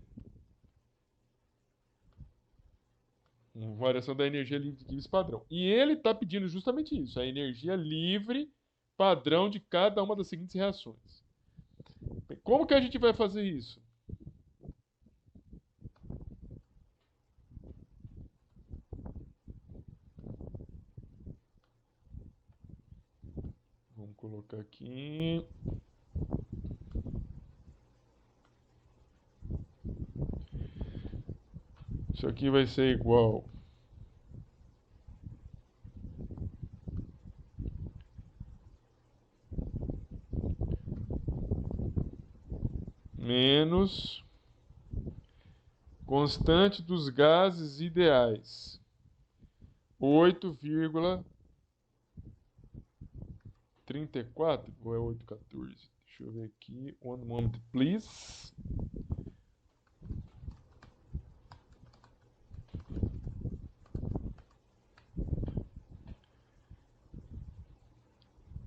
Uma variação da energia livre padrão. E ele está pedindo justamente isso, a energia livre padrão de cada uma das seguintes reações. Como que a gente vai fazer isso? Vamos colocar aqui. Isso aqui vai ser igual menos constante dos gases ideais, 8,34 ou é 8,14? Deixa eu ver aqui. One moment, please.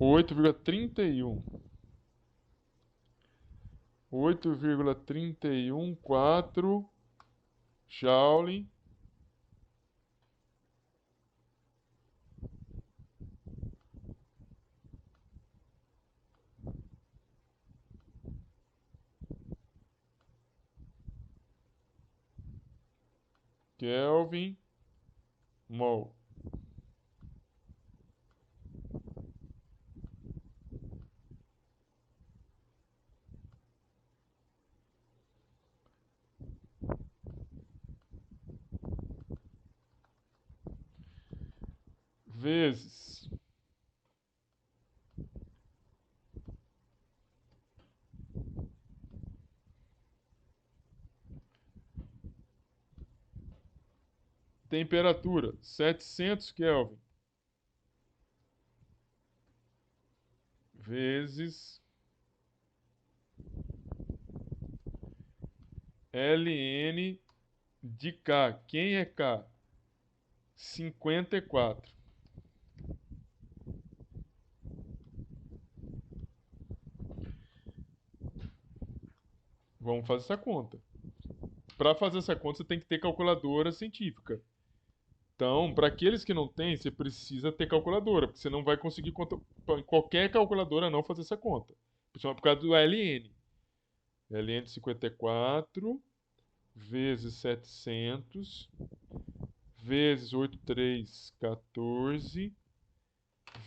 Oito vírgula trinta e um. 8,314 Joule Kelvin mol. Vezes temperatura 700 Kelvin vezes ln de K. Quem é K? 54. Vamos fazer essa conta. Para fazer essa conta, você tem que ter calculadora científica. Então, para aqueles que não têm, você precisa ter calculadora, porque você não vai conseguir em qualquer calculadora não fazer essa conta. Principalmente por causa do ln. ln de 54 vezes 700 vezes 8,314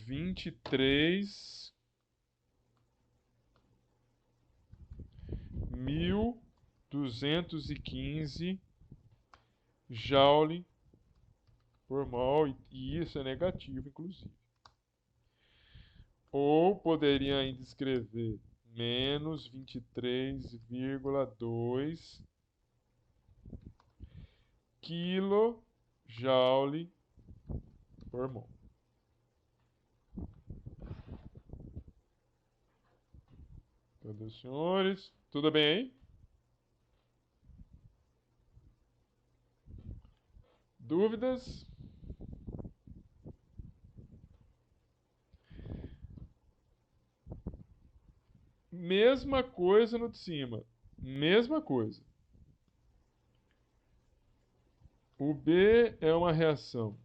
23.215 joule por mol, e isso é negativo, inclusive. Ou poderia ainda escrever menos 23,2 kJ por mol. Todos os senhores, tudo bem aí? Dúvidas? Mesma coisa no de cima. Mesma coisa. O B é uma reação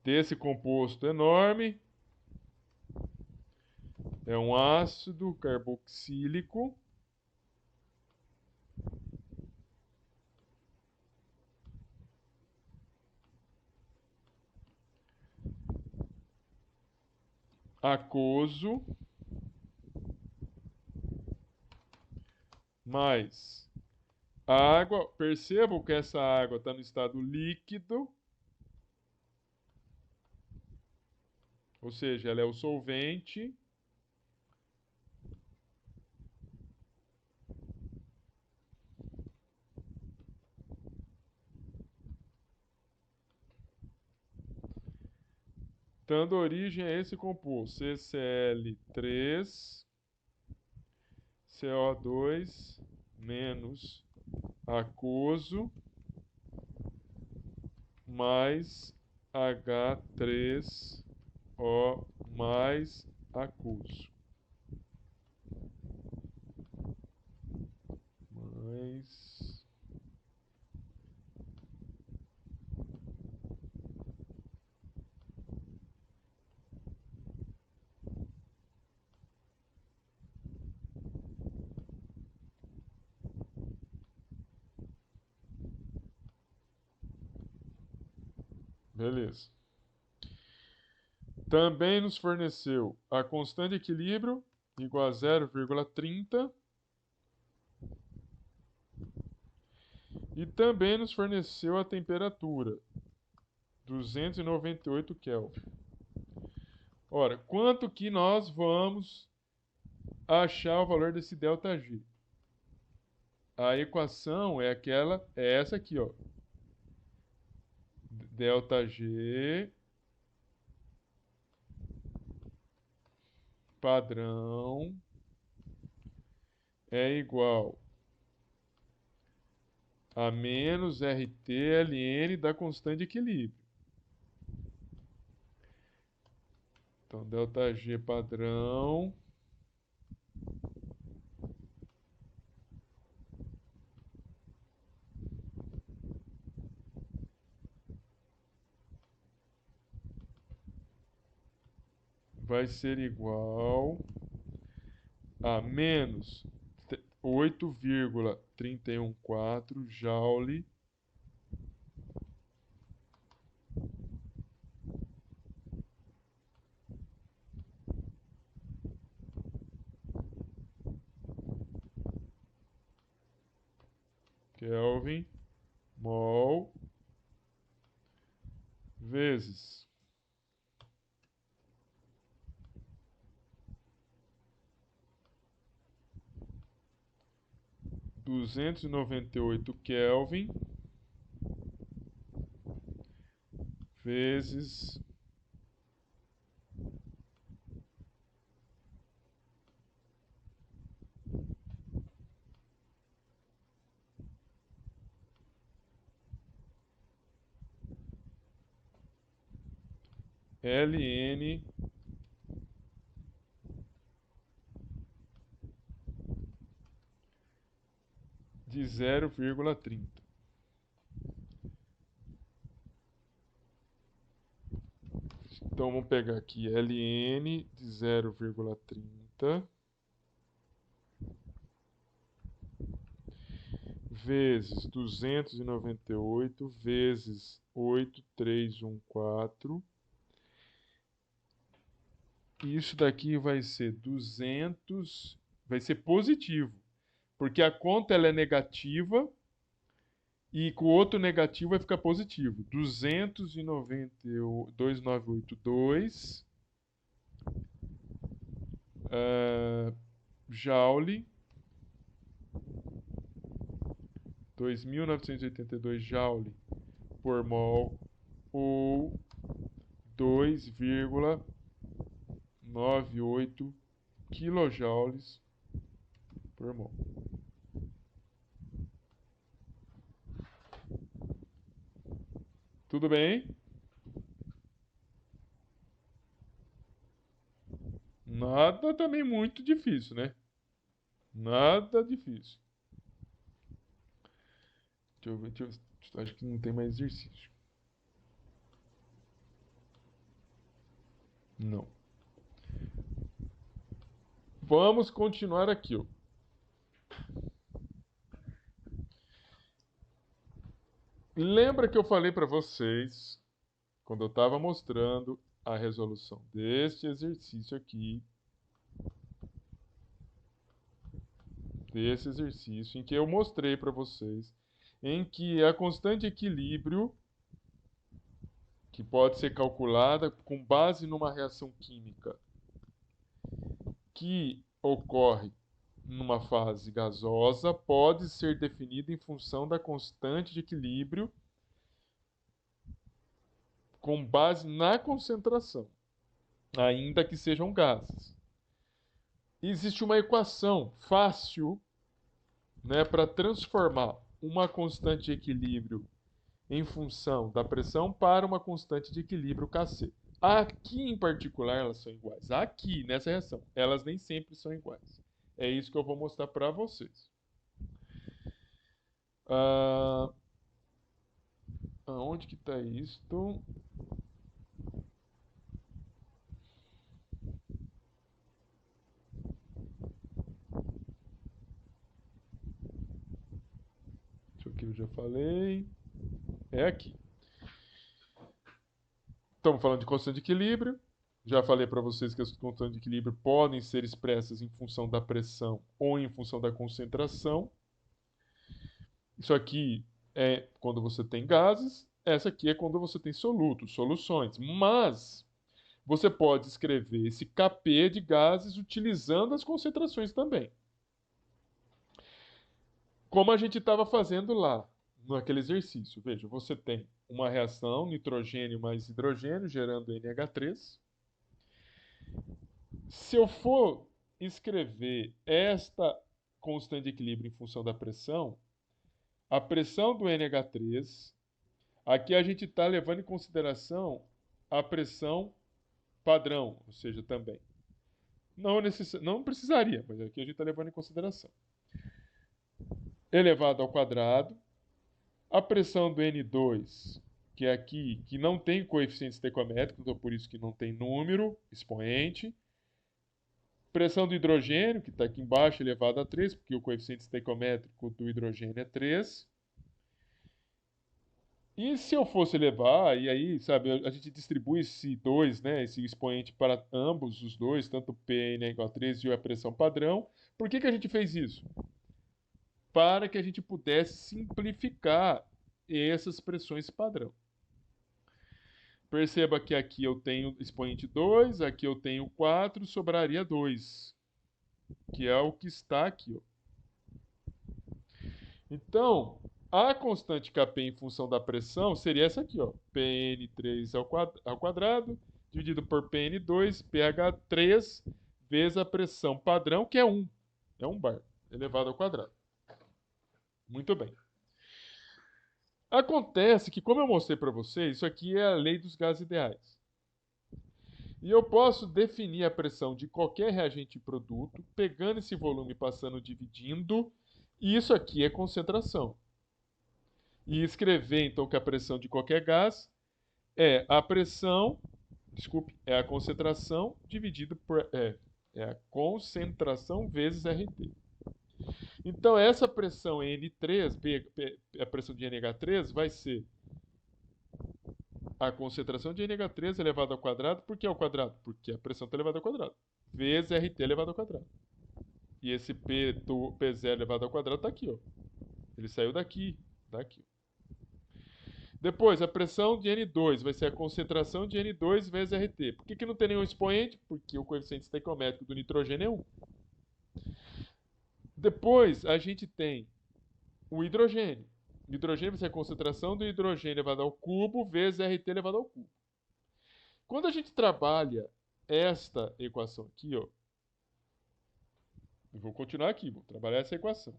desse composto enorme. É um ácido carboxílico. Aquoso. Mais a água. Percebam que essa água está no estado líquido. Ou seja, ela é o solvente. Dando origem a esse composto, CCl3, CO2 menos aquoso mais H3O mais aquoso. Mais beleza. Também nos forneceu a constante de equilíbrio igual a 0,30 e também nos forneceu a temperatura 298 Kelvin. Ora, quanto que nós vamos achar o valor desse ΔG? A equação é essa aqui, ó. ΔG padrão é igual a menos RT-ln da constante de equilíbrio. Então, ΔG padrão vai ser igual a menos 8,314 joule Kelvin mol vezes 298 Kelvin vezes ln de 0,30. Então vamos pegar aqui ln de 0,30 vezes 298 vezes 8,314. Isso daqui vai ser 200, vai ser positivo, porque a conta ela é negativa e com o outro negativo vai ficar positivo. 298,298 Joule, 2.982 joule por mol, ou 2,98 quilojoules por mol. Tudo bem? Nada também muito difícil, né? Nada difícil. Deixa eu ver, acho que não tem mais exercício. Não. Vamos continuar aqui, ó. Lembra que eu falei para vocês, quando eu estava mostrando a resolução deste exercício aqui, desse exercício, em que eu mostrei para vocês, em que a constante de equilíbrio, que pode ser calculada com base numa reação química que ocorre numa fase gasosa, pode ser definida em função da constante de equilíbrio com base na concentração, ainda que sejam gases. Existe uma equação fácil, né, para transformar uma constante de equilíbrio em função da pressão para uma constante de equilíbrio Kc. Aqui em particular elas são iguais. Aqui nessa reação, elas nem sempre são iguais. É isso que eu vou mostrar para vocês. Aonde que está isto? Isso aqui eu já falei. É aqui. Estamos falando de constante de equilíbrio. Já falei para vocês que as constantes de equilíbrio podem ser expressas em função da pressão ou em função da concentração. Isso aqui é quando você tem gases, essa aqui é quando você tem solutos, soluções. Mas você pode escrever esse Kp de gases utilizando as concentrações também. Como a gente estava fazendo lá, naquele exercício. Veja, você tem uma reação nitrogênio mais hidrogênio gerando NH3. Se eu for escrever esta constante de equilíbrio em função da pressão, a pressão do NH3, aqui a gente está levando em consideração a pressão padrão, ou seja, também. Não precisaria, mas aqui a gente está levando em consideração. Elevado ao quadrado, a pressão do N2, que é aqui, que não tem coeficiente estequiométrico, então por isso que não tem número, expoente. Pressão do hidrogênio, que está aqui embaixo, elevado a 3, porque o coeficiente estequiométrico do hidrogênio é 3. E se eu fosse levar, e aí, sabe, a gente distribui esse 2, né, esse expoente para ambos os dois, tanto Pn é igual a 3 e a pressão padrão. Por que a gente fez isso? Para que a gente pudesse simplificar essas pressões padrão. Perceba que aqui eu tenho expoente 2, aqui eu tenho 4, sobraria 2, que é o que está aqui, ó. Então, a constante Kp em função da pressão seria essa aqui, ó, Pn3 ao quadrado, dividido por Pn2, pH3, vezes a pressão padrão, que é 1. É 1 bar, elevado ao quadrado. Muito bem. Acontece que, como eu mostrei para vocês, isso aqui é a lei dos gases ideais. E eu posso definir a pressão de qualquer reagente e produto, pegando esse volume e passando dividindo, e isso aqui é concentração. E escrever, então, que a pressão de qualquer gás é a pressão, é a concentração dividido por... É a concentração vezes RT. Então, essa pressão N3, a pressão de NH3, vai ser a concentração de NH3 elevado ao quadrado. Por que ao quadrado? Porque a pressão está elevada ao quadrado. Vezes RT elevado ao quadrado. E esse P0 elevado ao quadrado está aqui, ó. Ele saiu daqui. Depois, a pressão de N2 vai ser a concentração de N2 vezes RT. Por que não tem nenhum expoente? Porque o coeficiente estequiométrico do nitrogênio é 1. Depois, a gente tem o hidrogênio. O hidrogênio vai ser a concentração do hidrogênio elevado ao cubo vezes RT elevado ao cubo. Quando a gente trabalha esta equação aqui, ó, eu vou continuar aqui, vou trabalhar essa equação.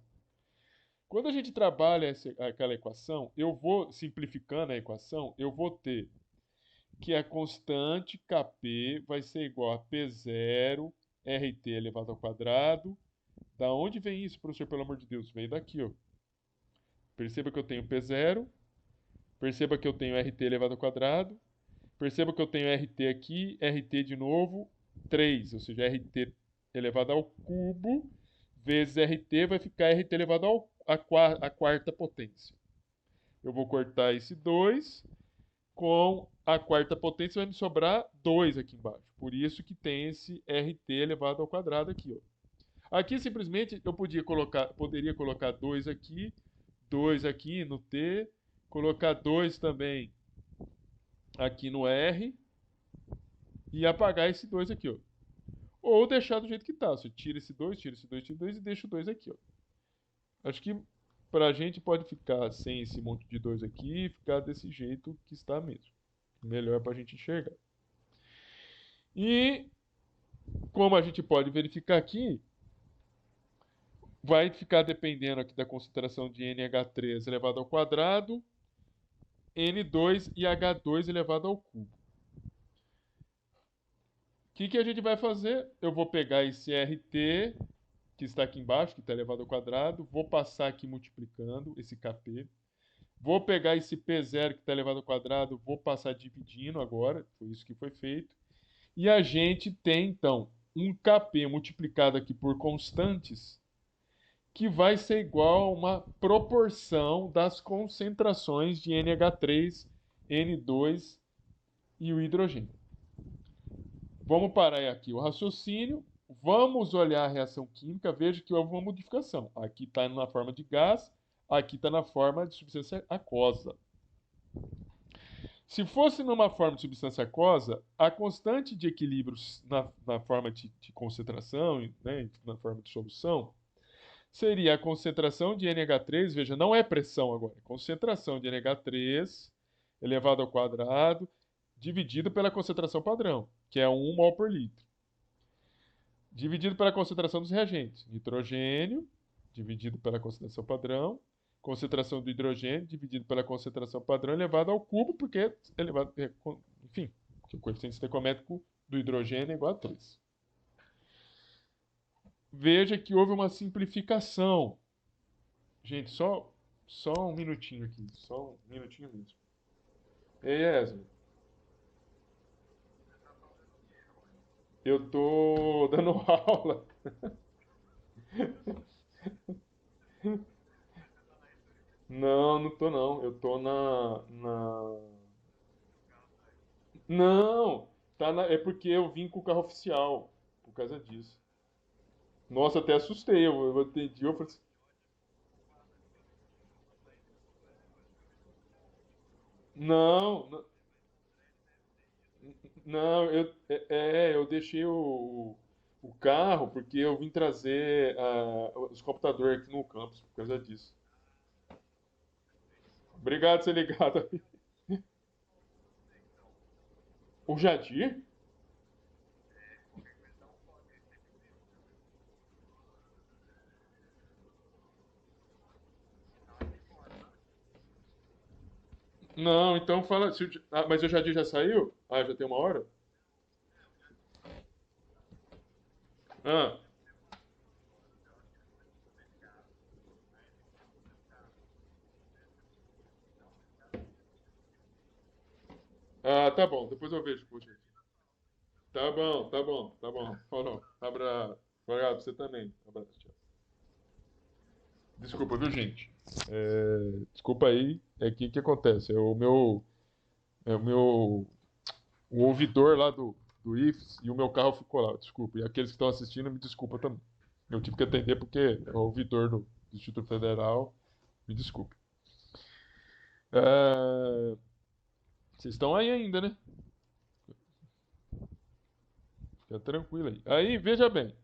Quando a gente trabalha aquela equação, eu vou, simplificando a equação, eu vou ter que a constante Kp vai ser igual a P0 RT elevado ao quadrado. Da onde vem isso, professor, pelo amor de Deus? Veio daqui, ó. Perceba que eu tenho P0, perceba que eu tenho RT elevado ao quadrado, perceba que eu tenho RT aqui, RT de novo, 3, ou seja, RT elevado ao cubo, vezes RT vai ficar RT elevado à quarta potência. Eu vou cortar esse 2 com a quarta potência, vai me sobrar 2 aqui embaixo. Por isso que tem esse RT elevado ao quadrado aqui, ó. Aqui simplesmente eu poderia colocar 2 aqui no T, colocar 2 também aqui no R e apagar esse 2 aqui, ó. Ou deixar do jeito que tá. Você tira esse 2, tira esse 2, tira esse 2 e deixa o 2 aqui, ó. Acho que pra gente pode ficar sem esse monte de 2 aqui e ficar desse jeito que está mesmo. Melhor pra gente enxergar. E como a gente pode verificar aqui, vai ficar dependendo aqui da concentração de NH3 elevado ao quadrado, N2 e H2 elevado ao cubo. O que a gente vai fazer? Eu vou pegar esse RT, que está aqui embaixo, que está elevado ao quadrado, vou passar aqui multiplicando esse Kp. Vou pegar esse P0, que está elevado ao quadrado, vou passar dividindo agora, foi isso que foi feito. E a gente tem, então, um Kp multiplicado aqui por constantes, que vai ser igual a uma proporção das concentrações de NH3, N2 e o hidrogênio. Vamos parar aqui o raciocínio, vamos olhar a reação química, veja que houve uma modificação. Aqui está na forma de gás, aqui está na forma de substância aquosa. Se fosse numa forma de substância aquosa, a constante de equilíbrio na forma de concentração, né, na forma de solução, seria a concentração de NH3, veja, não é pressão agora, é concentração de NH3 elevado ao quadrado, dividido pela concentração padrão, que é 1 mol por litro. Dividido pela concentração dos reagentes. Nitrogênio, dividido pela concentração padrão. Concentração do hidrogênio, dividido pela concentração padrão, elevado ao cubo, porque é elevado, enfim, o coeficiente estequiométrico do hidrogênio é igual a 3. Veja que houve uma simplificação. Gente, só um minutinho aqui. Só um minutinho mesmo. Ei, Esme. Eu tô dando aula. Não tô não. Eu tô Não, é porque eu vim com o carro oficial, por causa disso. Nossa, até assustei. Eu atendi, eu falei assim, não, não, eu deixei o carro porque eu vim trazer os computadores aqui no campus por causa disso. Obrigado por ser ligado. O Jadir? Não, então fala. Mas o Jadir já saiu? Ah, já tem uma hora? Ah, tá bom. Depois eu vejo com o Jadir. Tá bom, tá bom, tá bom. Falou. Abraço. Obrigado, você também. Abraço, tchau. Desculpa, viu, gente? Desculpa aí. É que acontece? É o meu o ouvidor lá do IFES e o meu carro ficou lá. Desculpa. E aqueles que estão assistindo, me desculpa também. Eu tive que atender porque é o ouvidor do Instituto Federal. Me desculpe. Vocês estão aí ainda, né? Fica tranquilo aí. Aí, veja bem.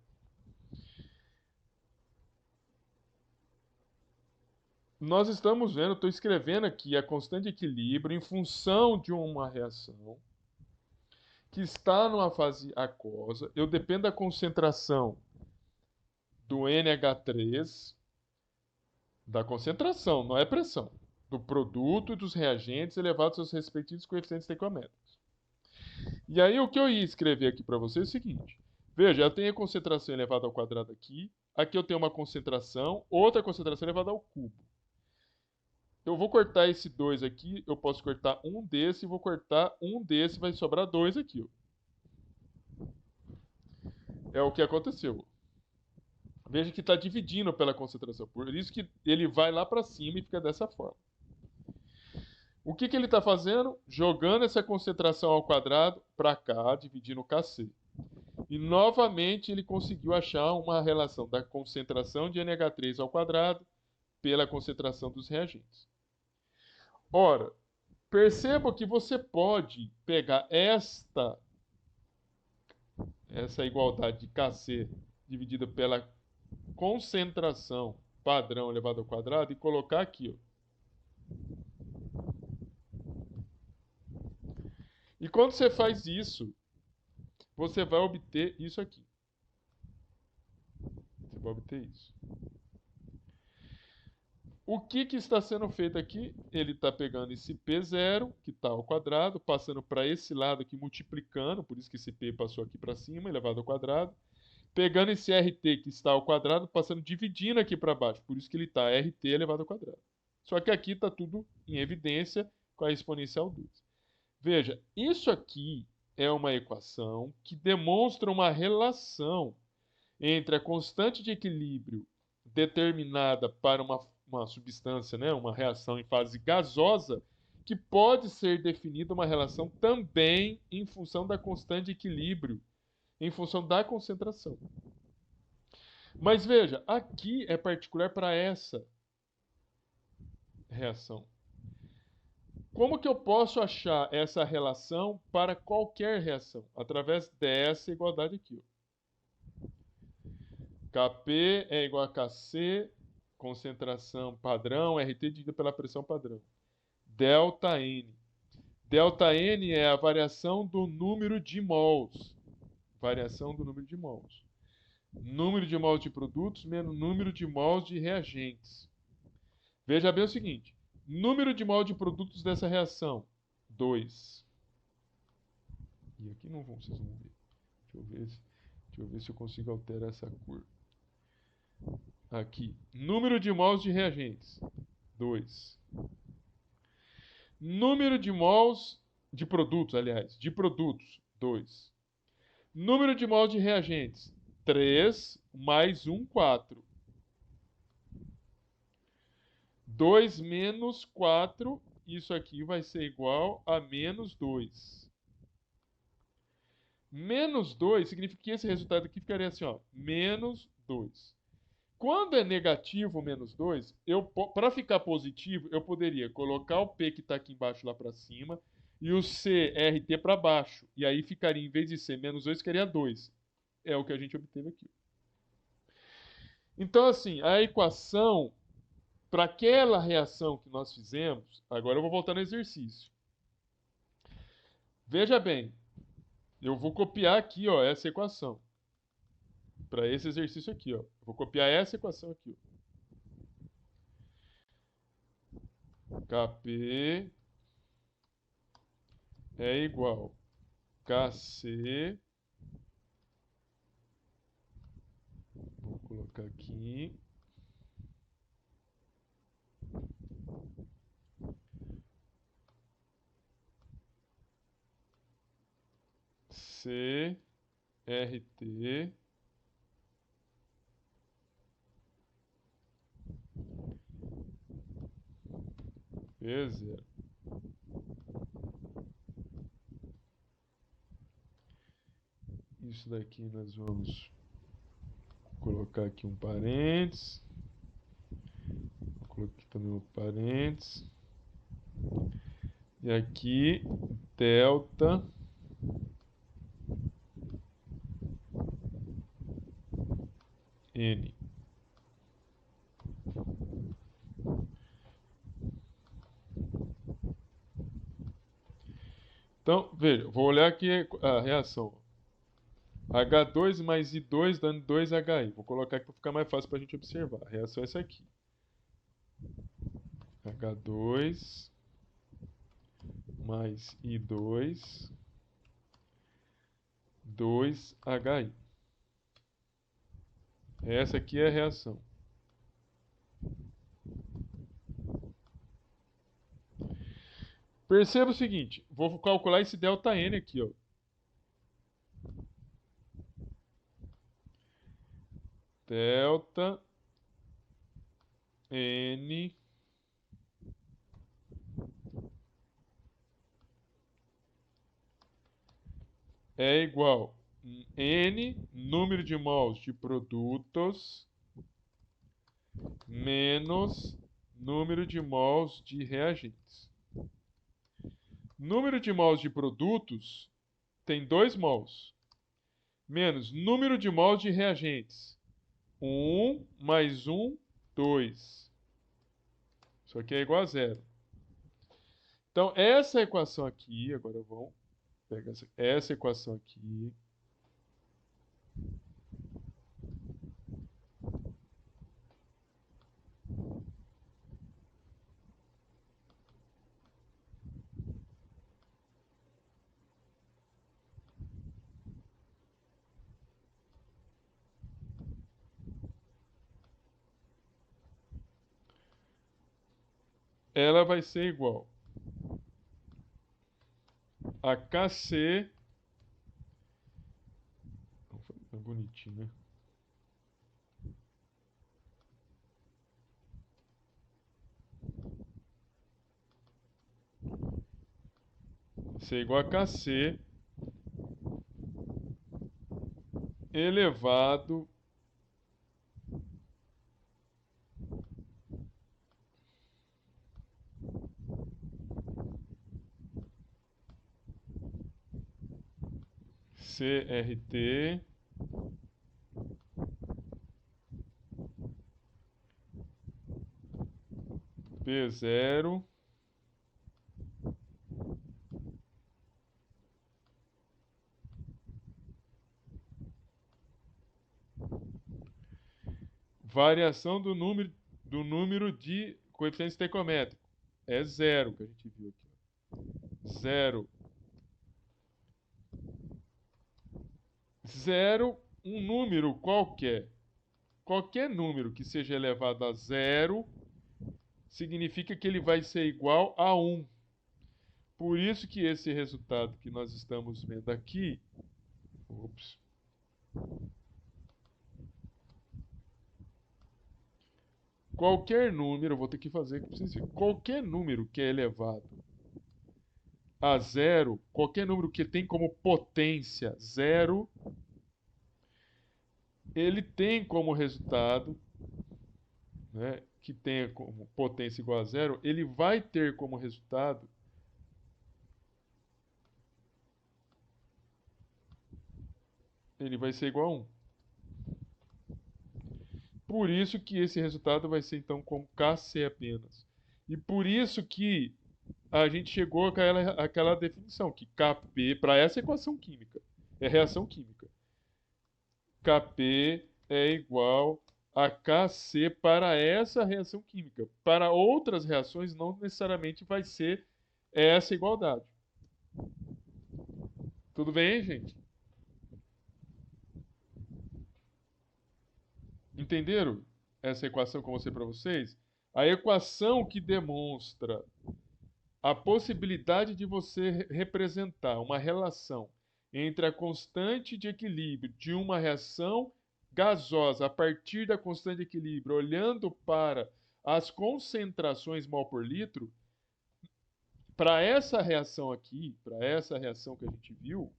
Nós estamos vendo, estou escrevendo aqui a constante de equilíbrio em função de uma reação que está numa fase aquosa. Eu dependo da concentração do NH3, da concentração, não é pressão, do produto e dos reagentes elevados aos respectivos coeficientes estequiométricos. E aí o que eu ia escrever aqui para vocês é o seguinte. Veja, eu tenho a concentração elevada ao quadrado aqui. Aqui eu tenho uma concentração, outra concentração elevada ao cubo. Eu vou cortar esse 2 aqui, eu posso cortar um desse, vou cortar um desse, vai sobrar 2 aqui. Ó. É o que aconteceu. Veja que está dividindo pela concentração. Por isso que ele vai lá para cima e fica dessa forma. O que ele está fazendo? Jogando essa concentração ao quadrado para cá, dividindo o Kc. E novamente ele conseguiu achar uma relação da concentração de NH3 ao quadrado pela concentração dos reagentes. Ora, perceba que você pode pegar essa igualdade de Kc dividida pela concentração padrão elevado ao quadrado e colocar aqui. Ó. E quando você faz isso, você vai obter isso aqui. Você vai obter isso. O que está sendo feito aqui? Ele está pegando esse P0, que está ao quadrado, passando para esse lado aqui, multiplicando, por isso que esse P passou aqui para cima, elevado ao quadrado. Pegando esse RT que está ao quadrado, passando, dividindo aqui para baixo, por isso que ele está RT elevado ao quadrado. Só que aqui está tudo em evidência com a exponencial 2. Veja, isso aqui é uma equação que demonstra uma relação entre a constante de equilíbrio determinada para uma substância, né, uma reação em fase gasosa, que pode ser definida uma relação também em função da constante de equilíbrio, em função da concentração. Mas veja, aqui é particular para essa reação. Como que eu posso achar essa relação para qualquer reação? Através dessa igualdade aqui. Ó. Kp é igual a Kc, concentração padrão, RT dividido pela pressão padrão. Delta N. Delta N é a variação do número de mols. Variação do número de mols. Número de mols de produtos menos número de mols de reagentes. Veja bem o seguinte. Número de mols de produtos dessa reação, 2. E aqui não vão, vocês vão ver. Deixa eu ver se eu consigo alterar essa cor. Aqui. Número de mols de reagentes, 2. Número de mols de produtos, aliás, de produtos, 2. Número de mols de reagentes, 3 mais 1, 4. 2 menos 4, isso aqui vai ser igual a menos 2. Menos 2 significa que esse resultado aqui ficaria assim, ó, menos 2. Quando é negativo menos 2, para ficar positivo, eu poderia colocar o P que está aqui embaixo lá para cima e o CRT para baixo. E aí ficaria, em vez de ser menos 2, ficaria 2. É o que a gente obteve aqui. Então, assim, a equação para aquela reação que nós fizemos, agora eu vou voltar no exercício. Veja bem, eu vou copiar aqui, ó, essa equação. Para esse exercício aqui, ó. Vou copiar essa equação aqui, ó. Kp é igual Kc. Vou colocar aqui. CRT P0. Isso daqui nós vamos colocar aqui um parênteses. Vou colocar aqui também um parênteses. E aqui, delta N. Então, veja, vou olhar aqui a reação. H2 mais I2 dando 2HI. Vou colocar aqui para ficar mais fácil para a gente observar. A reação é essa aqui. H2 mais I2, 2HI. Essa aqui é a reação. Perceba o seguinte, vou calcular esse ΔN aqui, ó. Delta N é igual a N, número de mols de produtos, menos número de mols de reagentes. Número de mols de produtos tem 2 mols, menos número de mols de reagentes. 1 mais 1, 2. Isso aqui é igual a 0. Então, essa equação aqui, agora vamos pegar essa equação aqui. Ela vai ser igual a KC. É bonitinho, né? Ser igual a KC elevado CRT P0 variação do número de coeficiente estequiométrico. É 0 que a gente viu aqui. 0. 0, um número qualquer. Qualquer número que seja elevado a 0 significa que ele vai ser igual a 1. Por isso que esse resultado que nós estamos vendo aqui, qualquer número, eu vou ter que fazer aqui para vocês verem, qualquer número que é elevado a 0, qualquer número que tem como potência 0, ele tem como resultado, né, que tenha como potência igual a 0, ele vai ter como resultado ele vai ser igual a 1. Por isso que esse resultado vai ser então como Kc apenas. E por isso que a gente chegou àquela definição, que Kp, para essa equação química, é reação química. Kp é igual a Kc para essa reação química. Para outras reações, não necessariamente vai ser essa igualdade. Tudo bem, gente? Entenderam essa equação que eu mostrei para vocês? A equação que demonstra a possibilidade de você representar uma relação entre a constante de equilíbrio de uma reação gasosa a partir da constante de equilíbrio, olhando para as concentrações mol por litro, para essa reação aqui, para essa reação que a gente viu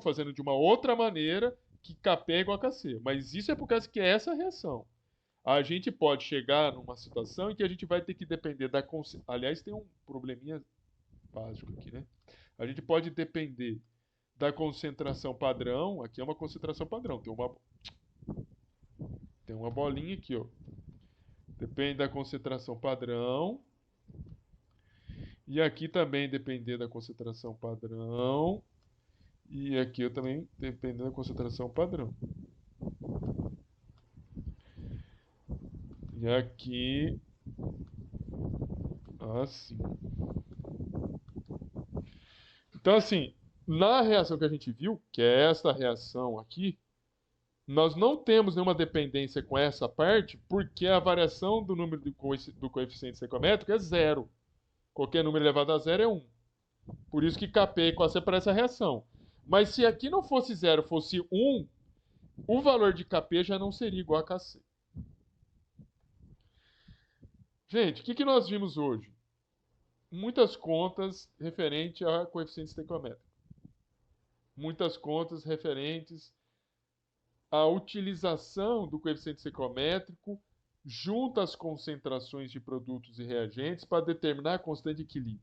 fazendo de uma outra maneira que Kp é igual a Kc. Mas isso é por causa que é essa reação. A gente pode chegar numa situação em que a gente vai ter que depender da aliás, tem um probleminha básico aqui, né? A gente pode depender da concentração padrão. Aqui é uma concentração padrão. Tem uma bolinha aqui, ó. Depende da concentração padrão. E aqui também depender da concentração padrão. E aqui eu também dependendo da concentração padrão. E aqui assim. Então assim, na reação que a gente viu, que é esta reação aqui, nós não temos nenhuma dependência com essa parte, porque a variação do número do coeficiente estequiométrico é zero. Qualquer número elevado a zero é 1. Por isso que Kp igual a C para essa reação. Mas se aqui não fosse zero, fosse 1, o valor de Kp já não seria igual a Kc. Gente, o que nós vimos hoje? Muitas contas referentes a coeficiente estequiométrico. Muitas contas referentes à utilização do coeficiente estequiométrico junto às concentrações de produtos e reagentes para determinar a constante de equilíbrio.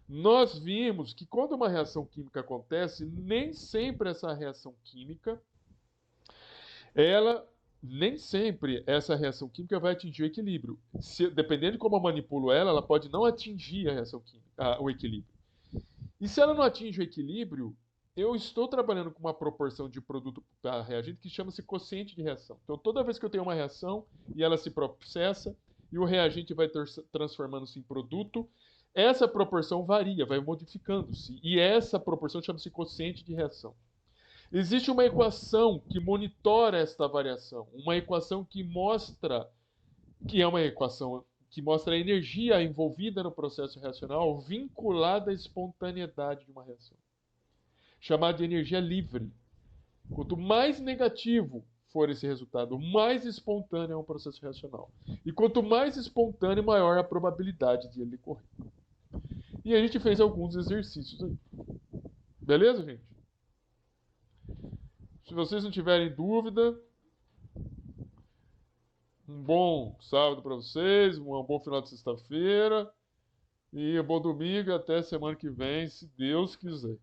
Nós vimos que quando uma reação química acontece, nem sempre essa reação química, nem sempre essa reação química vai atingir o equilíbrio. Dependendo de como eu manipulo ela, ela pode não atingir a reação química, o equilíbrio. E se ela não atinge o equilíbrio, eu estou trabalhando com uma proporção de produto para reagente que chama-se quociente de reação. Então, toda vez que eu tenho uma reação e ela se processa e o reagente vai transformando-se em produto, essa proporção varia, vai modificando-se. E essa proporção chama-se quociente de reação. Existe uma equação que monitora esta variação, uma equação que mostra a energia envolvida no processo reacional vinculada à espontaneidade de uma reação, chamada de energia livre. Quanto mais negativo for esse resultado, mais espontâneo é um processo reacional. E quanto mais espontâneo, maior a probabilidade de ele ocorrer. E a gente fez alguns exercícios aí. Beleza, gente? Se vocês não tiverem dúvida, um bom sábado para vocês, um bom final de sexta-feira e um bom domingo até semana que vem, se Deus quiser.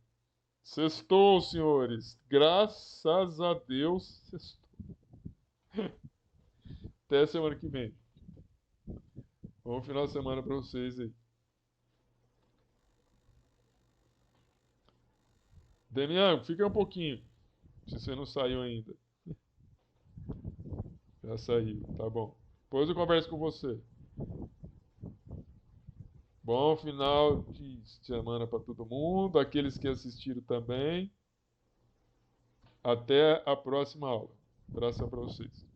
Sextou, senhores. Graças a Deus, sextou. Até semana que vem. Bom final de semana para vocês aí. Demian, fica um pouquinho. Se você não saiu ainda. Já saiu, tá bom. Depois eu converso com você. Bom final de semana para todo mundo. Aqueles que assistiram também. Até a próxima aula. Abração para vocês.